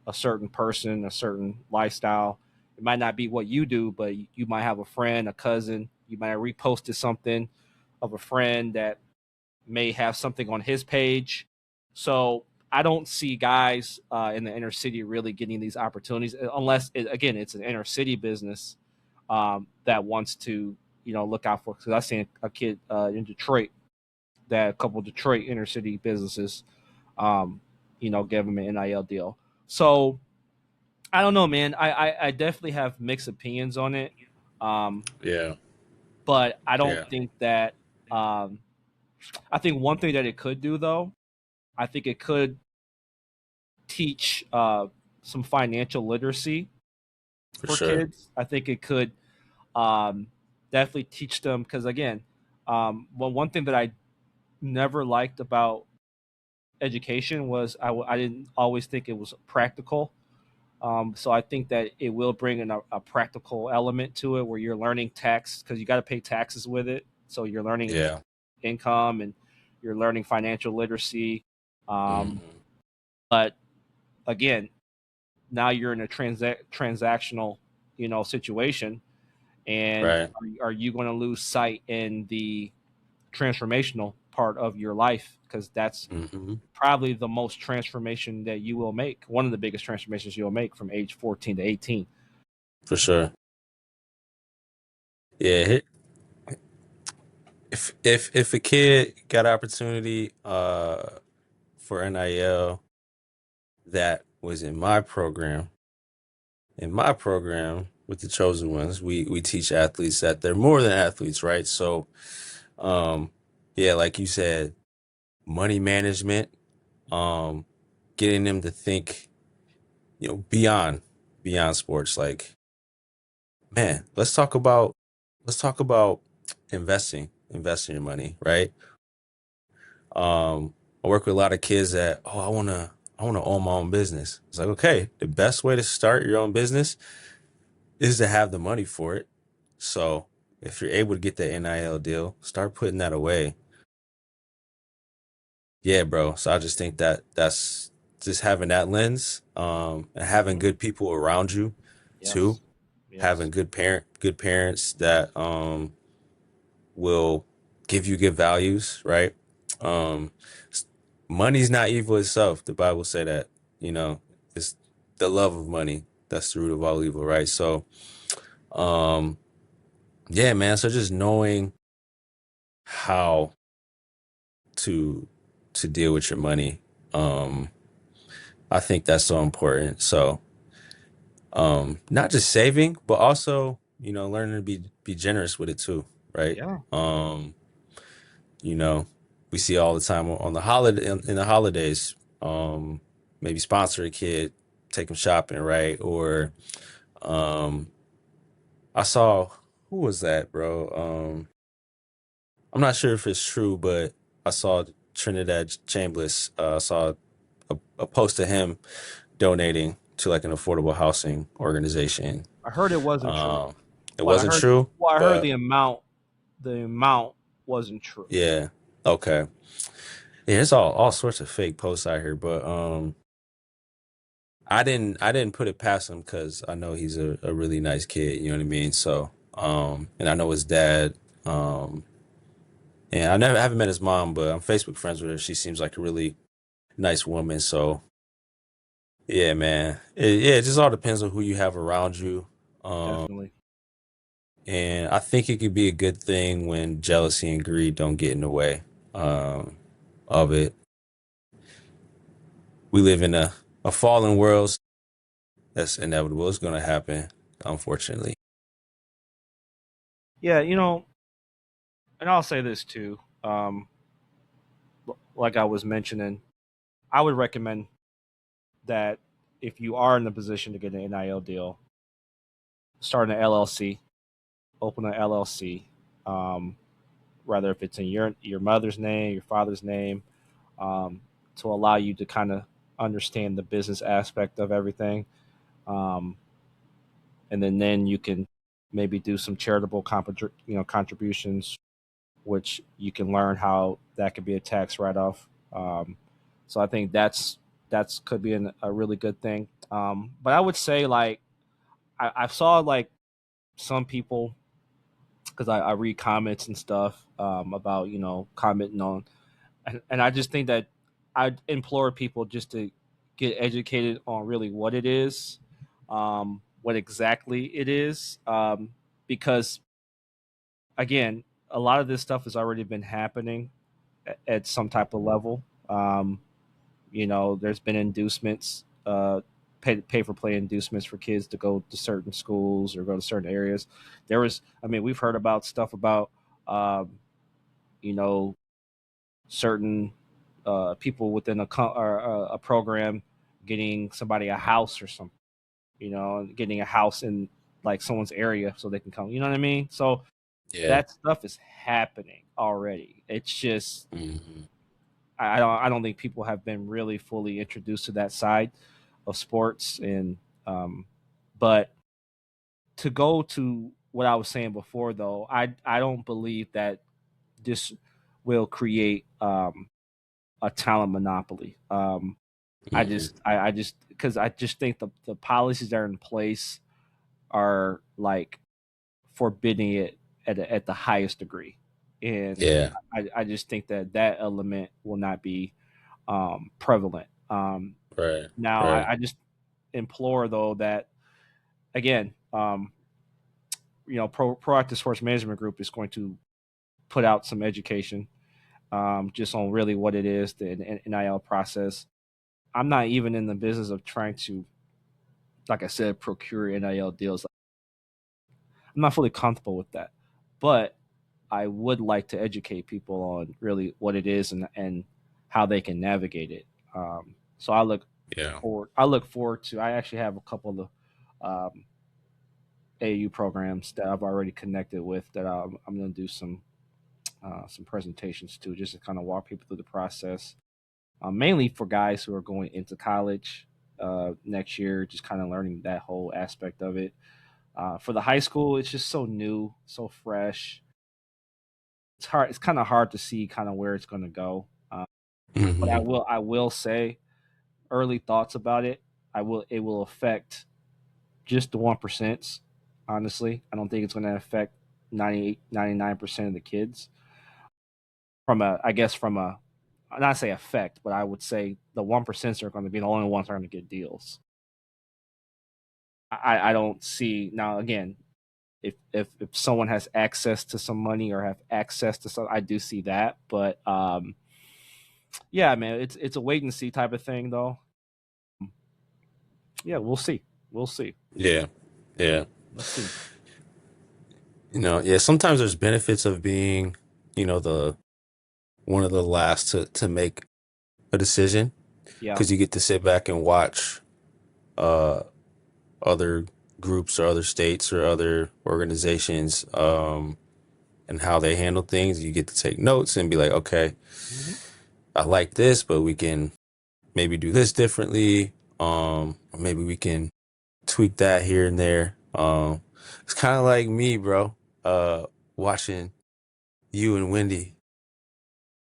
a certain person, a certain lifestyle. It might not be what you do, but you might have a friend, a cousin. You might have reposted something of a friend that may have something on his page. So I don't see guys in the inner city really getting these opportunities unless, again, it's an inner city business that wants to, look out for. Because I seen a kid in Detroit that a couple of Detroit inner city businesses, give him an NIL deal. So I don't know, man. I definitely have mixed opinions on it. Yeah. But I don't Yeah. think that. I think one thing that it could do, though, I think it could teach some financial literacy For for sure. kids. I think it could um, definitely teach them because, again, one thing that I never liked about education was I didn't always think it was practical. So I think that it will bring in a practical element to it where you're learning tax because you got to pay taxes with it. So you're learning Yeah. income and you're learning financial literacy. Um, Hmm. but again, now you're in a transactional, situation, and Right. are you going to lose sight in the transformational part of your life because that's Hmm. probably the most transformation that you will make. One of the biggest transformations you'll make from age 14 to 18. For sure. Yeah. If a kid got opportunity for NIL that was in my program with the chosen ones, we teach athletes that they're more than athletes, right? So um yeah, like you said, money management, um getting them to think, beyond sports. Like, man, let's talk about investing your money, right? I work with a lot of kids that, oh, I wanna own my own business. It's like, okay, the best way to start your own business is to have the money for it. So if you're able to get that NIL deal, start putting that away. Yeah, bro. So I just think that that's just having that lens, and having Mhm. good people around you too, Yes. having Yes. good parents that will give you good values, right? Um, s- Money's not evil itself. The Bible say that, you know, it's the love of money that's the root of all evil, right? So, um, yeah, man. So just knowing how to deal with your money, um, I think that's so important. So, not just saving, but also, learning to be generous with it too, right? Yeah. Um, you know, we see all the time on the holiday in the holidays. Maybe sponsor a kid, take them shopping, right? Or um, I saw, who was that, bro? I'm not sure if it's true, but I saw Trinidad Chambliss. Saw a post of him donating to like an affordable housing organization. I heard it wasn't true. Um, it Well, I wasn't heard. true, Well, I heard but the amount wasn't true. yeah, okay. Yeah, it's all sorts of fake posts out here, but I didn't put it past him because I know he's a really nice kid. You know what I mean? So and I know his dad. Um, and I haven't met his mom, but I'm Facebook friends with her. She seems like a really nice woman. So yeah, man. Yeah, it just all depends on who you have around you. Definitely. And I think it could be a good thing when jealousy and greed don't get in the way um, of it. We live in a fallen world. That's inevitable. It's going to happen, unfortunately. Yeah. And I'll say this too. Like I was mentioning, I would recommend that if you are in the position to get an NIL deal, start an LLC, open an LLC. Um, Rather if it's in your mother's name, your father's name, um, to allow you to kind of understand the business aspect of everything, um, and then you can maybe do some charitable contributions, which you can learn how that could be a tax write-off. So I think that's could be a really good thing. But I would say like I saw like some people, because I read comments and stuff about commenting on, and I just think that I implore people just to get educated on really what it is, what exactly it is, because again, a lot of this stuff has already been happening at some type of level. There's been inducements, pay for play inducements for kids to go to certain schools or go to certain areas. We've heard about stuff about, you know, certain people within a program getting somebody a house or something, getting a house in like someone's area so they can come. You know what I mean? So Yeah. that stuff is happening already. It's just Mm-hmm. I don't think people have been really fully introduced to that side of sports, and but to go to what I was saying before, though, I don't believe that this will create a talent monopoly. Mm-hmm. I just because I just think the policies that are in place are like forbidding it at the highest degree, and Yeah. I just think that element will not be prevalent. Right. Now, Right. I just implore though that again, Proactive Sports Management Group is going to put out some education, just on really what it is, the NIL process. I'm not even in the business of trying to, like I said, procure NIL deals. I'm not fully comfortable with that, but I would like to educate people on really what it is and how they can navigate it. So Yeah. I look forward to. I actually have a couple of AAU programs that I've already connected with that I'm going to do some presentations to, just to kind of walk people through the process. Mainly for guys who are going into college next year, just kind of learning that whole aspect of it. For the high school, it's just so new, so fresh. It's hard. It's kind of hard to see kind of where it's going to go. But Mm-hmm. I will say early thoughts about it. It will affect just the 1%. Honestly, I don't think it's going to affect 99% of the kids. I guess from a, not say effect, but I would say the 1% are going to be the only ones that are going to get deals. I don't see now again, if someone has access to some money or have access to some, I do see that. But yeah, man, it's a wait and see type of thing though. Yeah, we'll see. We'll see. Yeah. Yeah. Let's see. Yeah, sometimes there's benefits of being, the one of the last to make a decision, Yeah. because you get to sit back and watch uh other groups or other states or other organizations, and how they handle things. You get to take notes and be like, okay, Hmm. I like this, but we can maybe do this differently. Or maybe we can tweak that here and there. It's kind of like me, bro, watching you and Wendy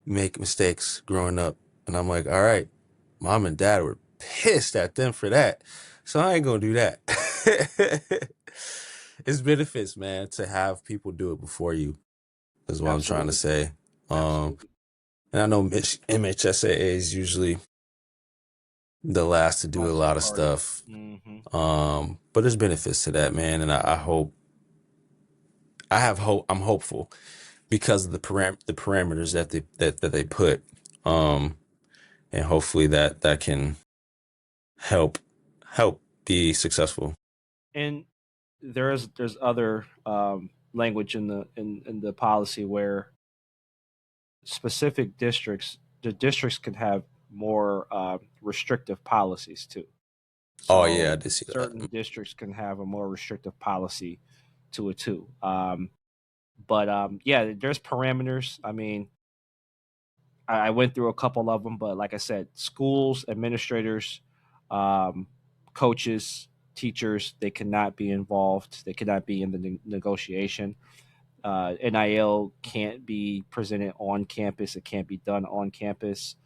make mistakes growing up. And I'm like, all right, mom and dad were pissed at them for that. So I ain't gonna do that. It's benefits, man, to have people do it before you, is what I'm trying to Absolutely. say. Um, Absolutely. and I know MHSAA is usually the last to do a Sponsoring lot of party. stuff. Hmm. But there's benefits to that, man. And I hope, I have hope, I'm hopeful because of the parameters that they put. Um, and hopefully that can help help be successful. And there's other language in the policy where specific districts, the districts can have more restrictive policies too. Oh yeah, I So did see that. certain districts can have a more restrictive policy to it too. But yeah, there's parameters. I mean, I went through a couple of them, but like I said, schools, administrators, um, coaches. teachers, they cannot be involved. They cannot be in the negotiation. NIL can't be presented on campus. It can't be done on campus.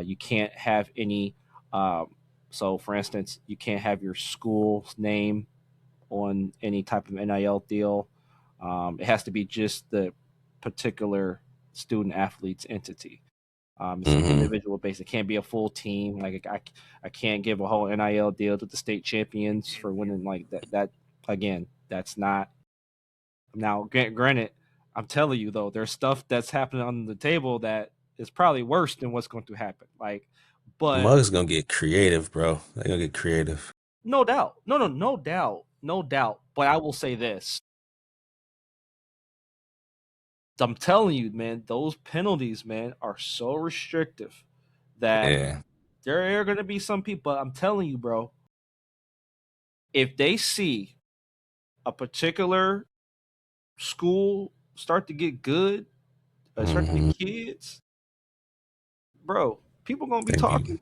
You can't have any. Um, so, for instance, you can't have your school's name on any type of NIL deal. It has to be just the particular student athlete's entity. It's an Mm-hmm. individual base. It can't be a full team. Like I can't give a whole NIL deal to the state champions for winning like that. That again, that's not. Now, granted, I'm telling you though, there's stuff that's happening on the table that is probably worse than what's going to happen. Like, but Mug's gonna get creative, bro. They're gonna get creative. no doubt, no doubt, no doubt. But I will say this: I'm telling you, man, those penalties, man, are so restrictive that Yeah. there are going to be some people. But I'm telling you, bro, if they see a particular school start to get good, start to get Mm-hmm. kids, bro, people gonna be They be talking.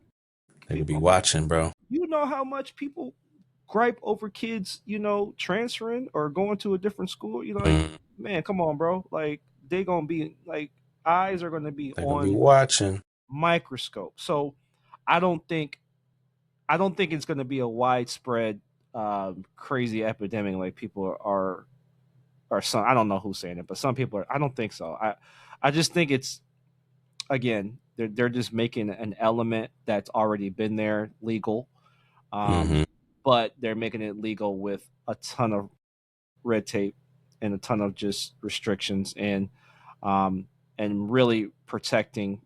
they could People be gonna be. watching, bro. You know how much people gripe over kids, transferring or going to a different school. Like, Mm. man, come on, bro. Like, they gonna be like eyes are gonna be They're gonna be on watching. microscope. So, I don't think I don't think it's gonna be a widespread, crazy epidemic like people are. Or some, I don't know who's saying it, but some people are. I don't think so. I just think it's again they're just making an element that's already been there legal, um, Mm-hmm. but they're making it legal with a ton of red tape and a ton of just restrictions um, and really protecting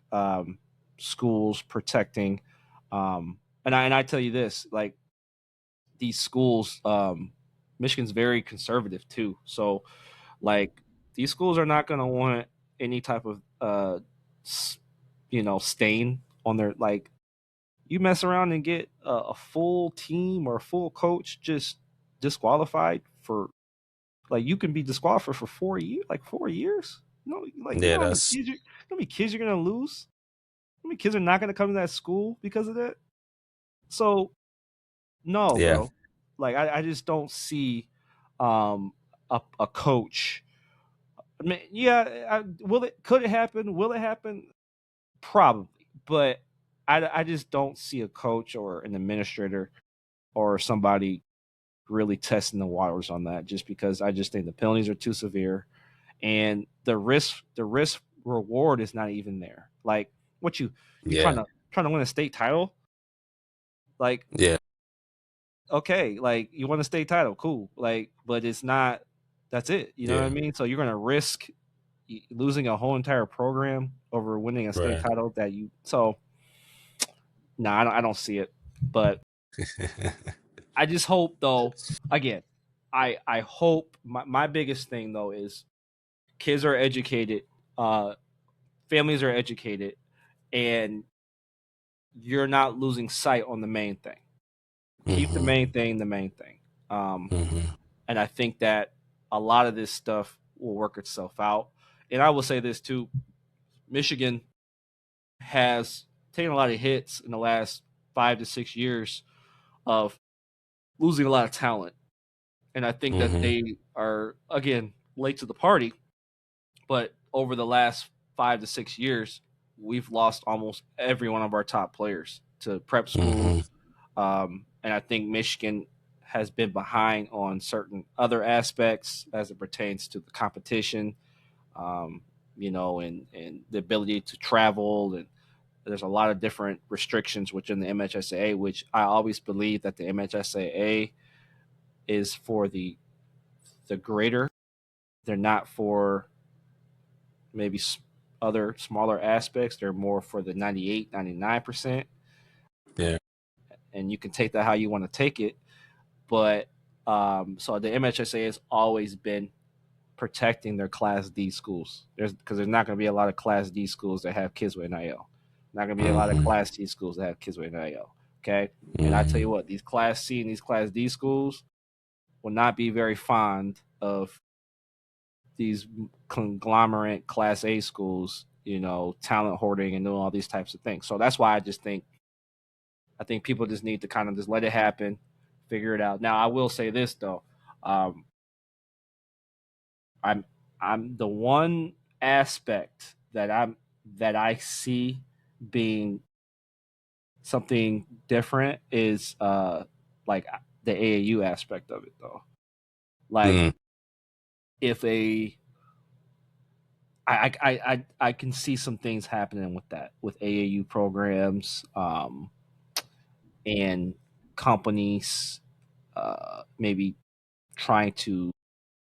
schools, protecting and I tell you this, like these schools, Michigan's very conservative too, so like these schools are not going to want any type of stain on their like. You mess around and get a full team or a full coach just disqualified for like you can be disqualified for 4 years, like 4 years. Like you Yeah, know how many that's kids you're gonna lose. How many kids are not gonna come to that school because of that? So no, yeah, bro. Like I just don't see um a coach. I mean, yeah, could it happen? Will it happen? Probably, but I just don't see a coach or an administrator or somebody really testing the waters on that. Just because I just think the penalties are too severe, and the risk reward is not even there. Like, what you yeah, trying to win a state title? Like, yeah, okay, like you won a state title, cool. Like, but it's not. That's it. You know what I yeah. mean? So you're gonna risk losing a whole entire program over winning a state Right. title that you. So no, I don't see it. But I just hope though. Again, I hope my biggest thing though is kids are educated, uh, families are educated, and you're not losing sight on the main thing. Keep the Mm-hmm. main thing the main thing. Um, Mm-hmm. and I think that a lot of this stuff will work itself out. And I will say this too: Michigan has taken a lot of hits in the last 5 to 6 years of losing a lot of talent, and I think that Mm-hmm. they are again late to the party. But over the last 5 to 6 years, we've lost almost every one of our top players to prep school, Mm-hmm. and I think Michigan has been behind on certain other aspects as it pertains to the competition, um, and the ability to travel. And there's a lot of different restrictions within the MHSAA, which I always believe that the MHSAA is for the greater. They're not for maybe other smaller aspects. They're more for the 98, 99%. Yeah. And you can take that how you want to take it. But so the MHSA has always been protecting their Class D schools. Because there's not going to be a lot of Class D schools that have kids with NIL. Not going to be a lot of Mm-hmm. Class C schools that have kids with NIL. Okay. And I tell Mm-hmm. you what, these Class C and these Class D schools will not be very fond of these conglomerate Class A schools, talent hoarding and doing all these types of things. So that's why I think people just need to kind of just let it happen, figure it out. Now, I will say this though, um, I'm the one aspect that I see being something different is like the AAU aspect of it though. Like if I can see some things happening with that with AAU programs and companies maybe trying to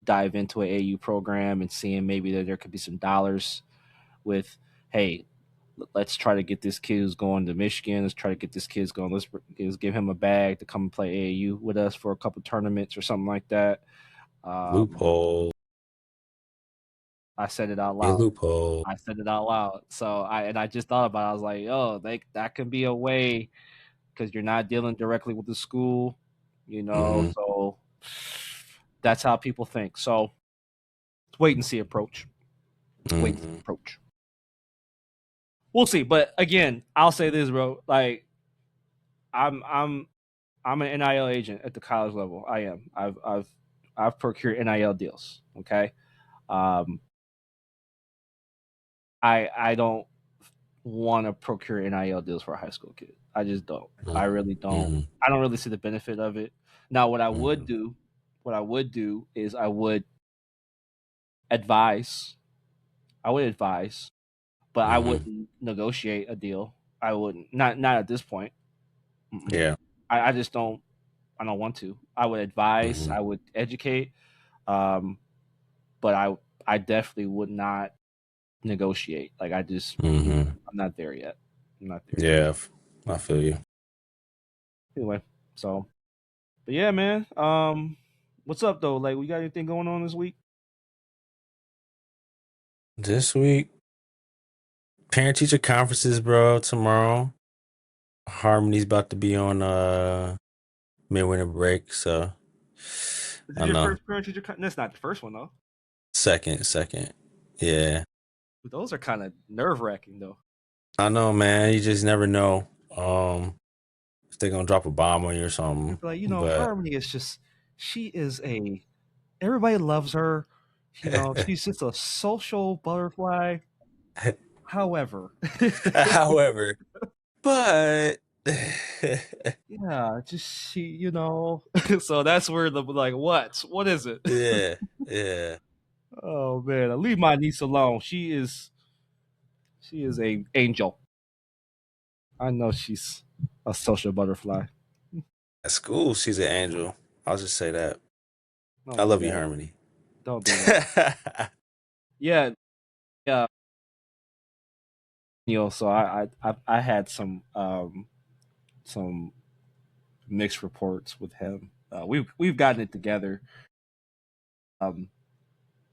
dive into an AAU program and seeing maybe that there could be some dollars with, hey, let's try to get this kid who's going to Michigan. Let's try to get this kid's going. Let's give him a bag to come and play AAU with us for a couple tournaments or something like that. Loophole. I said it out A loud. loophole. I said it out loud. So I just thought about it. I was like, oh, that can be a way because you're not dealing directly with the school, you know. Mm-hmm. So that's how people think. So wait and see approach. Wait and see Mm-hmm. approach. We'll see. But again, I'll say this, bro. Like I'm an NIL agent at the college level. I am. I've procured NIL deals. Okay. Um, I don't want to procure NIL deals for a high school kid. I just don't. I really don't. Mm-hmm. I don't really see the benefit of it. Now, Mm-hmm. what I would do is I would advise. I would advise, but I Mm-hmm. wouldn't negotiate a deal. I wouldn't. Not at this point. Mm-mm. Yeah. I just don't. I don't want to. I would advise. Mm-hmm. I would educate. Um, but I definitely would not negotiate. Like I just Mm-hmm. I'm not there yet. I'm not there yet. Yeah. I feel you. Anyway, so but yeah, man. What's up though? Like we got anything going on this week? This week, parent teacher conferences, bro. Tomorrow, Harmony's about to be on midwinter break, so Is I this your know. first parent teacher? That's not the first one though. Second. Yeah. But those are kind of nerve wracking though. I know, man. You just never know. If they're gonna drop a bomb on you or something. Like But Harmony is just she is a everybody loves her. She's just a social butterfly. However, however, but yeah, just so that's where the like what is it? yeah. Oh man, leave my niece alone. She is a angel. I know she's a social butterfly. At school, she's an angel. I'll just say that. I Don't do love you, that. Harmony. Don't do that. Yeah, yeah. So I had some mixed reports with him. We've gotten it together. Um,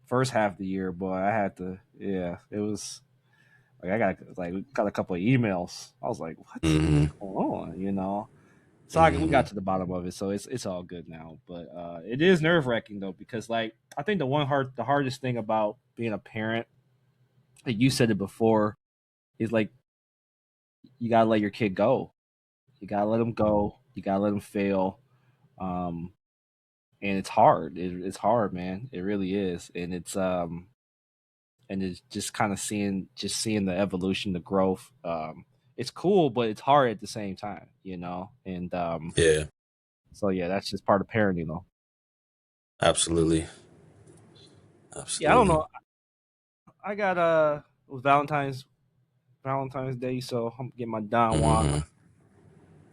first half of the year, boy, I had to. Yeah, it was like we got a couple of emails. I was like, what's hmm going on? So we hmm got to the bottom of it. So it's all good now. But it is nerve wracking though because like I think the hardest thing about being a parent, like you said it before, is like you gotta let your kid go. You gotta let them go. You gotta let them fail. Um, and it's hard. It's hard, man. It really is. And it's just kind of seeing the evolution, the growth. It's cool, but it's hard at the same time. And Yeah, so yeah, that's just part of parenting, though. absolutely. Yeah, I don't Absolutely. know. I got it was Valentine's Day, so I'm getting my Don Juan. hmm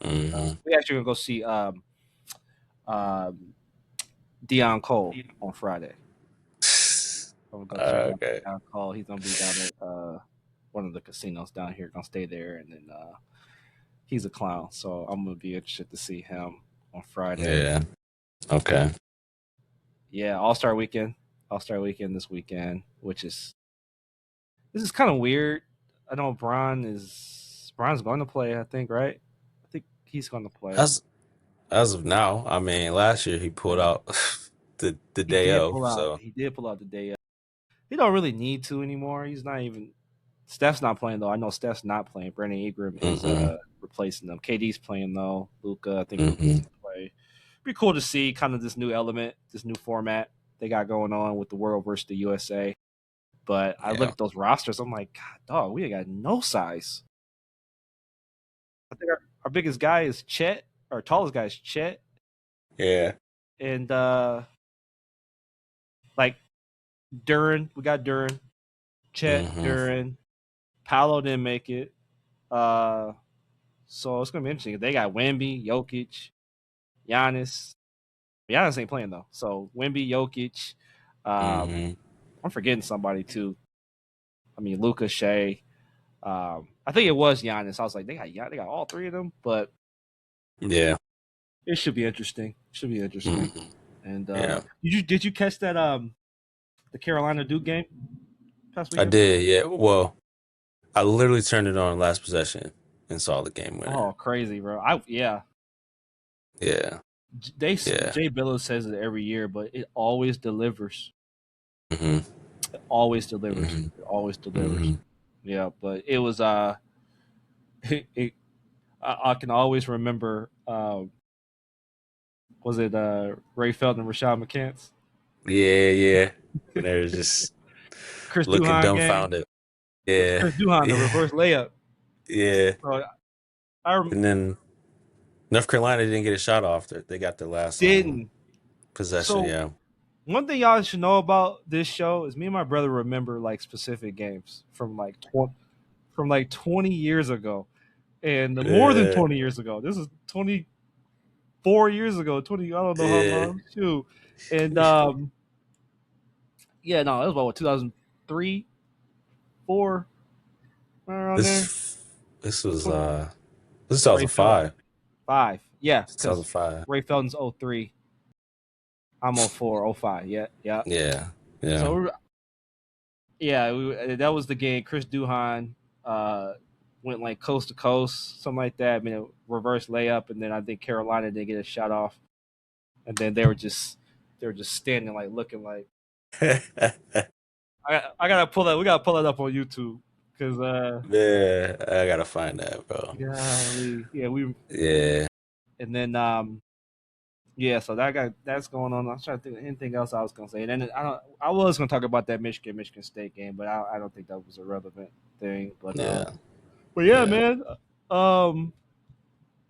hmm We actually gonna go see um Dion Cole on Friday. I'm gonna go check out Okay. Dion Cole. He's gonna be down at one of the casinos down here. Gonna stay there, and then he's a clown, so I'm gonna be interested to see him on Friday. Yeah. Okay. Yeah, All Star Weekend this weekend, which is this is kind of weird. I know Bron's going to play. I think right. I think he's going to play. As as of now, I mean, last year he pulled Yeah, out the day of, so He did pull out the day. He don't really need to anymore. He's not even. Steph's not playing though. I know Steph's not playing. Brandon Ingram is hmm replacing them. KD's playing though. Luca, I think Luca's hmm gonna play. be cool to see kind of this new element, this new format they got going on with the World versus the USA. But I look at those rosters, I'm like, God, dog, we ain't got no size. I think our biggest guy is Chet. Our tallest guy is Chet. Yeah. And like Duran, we got Duran, Chet, Duran. Paolo didn't make it. So it's gonna be interesting. They got Wemby, Jokic, Giannis. Giannis ain't playing though. So Wemby, Jokic. I'm forgetting somebody too. I mean, Luka, Shea. I think it was Giannis. I was like, they got all three of them, but yeah, it should be interesting. And did you catch that the Carolina Duke game past weekend? I did. Yeah. Well, I literally turned it on last possession and saw the game winner. Oh, crazy, bro! Yeah. Jay Billows says it every year, but it always delivers. It always delivers. It always delivers. Yeah, but it was I can always remember was it Ray Felton and Rashad McCants? Yeah. And they were just Chris looking Duhon dumbfounded. Game. Yeah. Chris Duhon, the reverse layup. Yeah. So, and then North Carolina didn't get a shot off. They got their last possession, so, one thing y'all should know about this show is me and my brother remember like specific games from like 20 years ago, and more than 20 years ago. This is 24 years ago. 20. I don't know how long. Shoot, and it was about 2003, 4. This was 2005. 5. Yeah, 2005. Ray Felton's 03. I'm 04, 05. Yeah. So that was the game. Chris Duhon went like coast to coast, something like that. I mean, a reverse layup, and then I think Carolina didn't get a shot off, and then they were just standing like looking like. I gotta pull that. We gotta pull that up on YouTube because I gotta find that, bro. Yeah. And then so that's going on. I was trying to think of anything else I was gonna say. And then I was gonna talk about that Michigan State game, but I don't think that was a relevant thing. But man,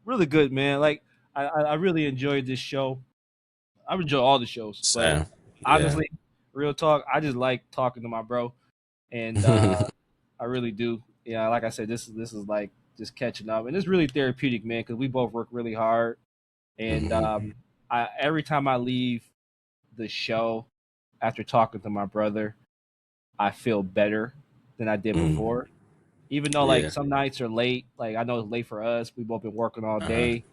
really good, man. Like I really enjoyed this show. I enjoy all the shows, but honestly, real talk, I just like talking to my bro, and I really do. Yeah, like I said, this is like just catching up, and it's really therapeutic, man, because we both work really hard, and every time I leave the show after talking to my brother, I feel better than I did before. Even though like some nights are late, like I know it's late for us, we've both been working all day.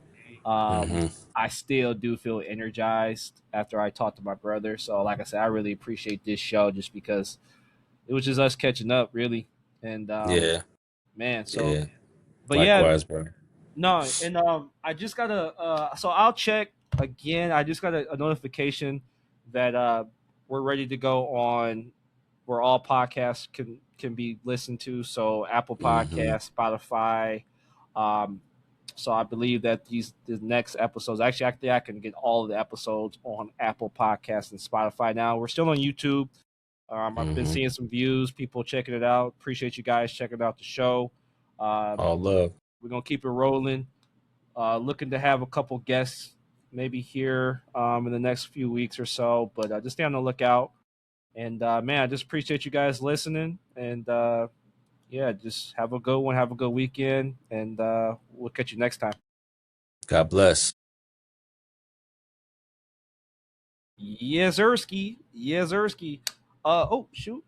I still do feel energized after I talk to my brother. So like I said, I really appreciate this show just because it was just us catching up, really. And man, so but likewise, bro. No, and I just got so I'll check again. I just got a notification that we're ready to go on where all podcasts can be listened to. So Apple Podcasts, Spotify. So I believe that the next episodes, actually I can get all of the episodes on Apple Podcasts and Spotify now. We're still on YouTube. I've been seeing some views, people checking it out. Appreciate you guys checking out the show. All love. We're going to keep it rolling. Looking to have a couple guests maybe here in the next few weeks or so. But just stay on the lookout. And, man, I just appreciate you guys listening. And, just have a good one. Have a good weekend. And we'll catch you next time. God bless. Yes, Ersky. Oh, shoot.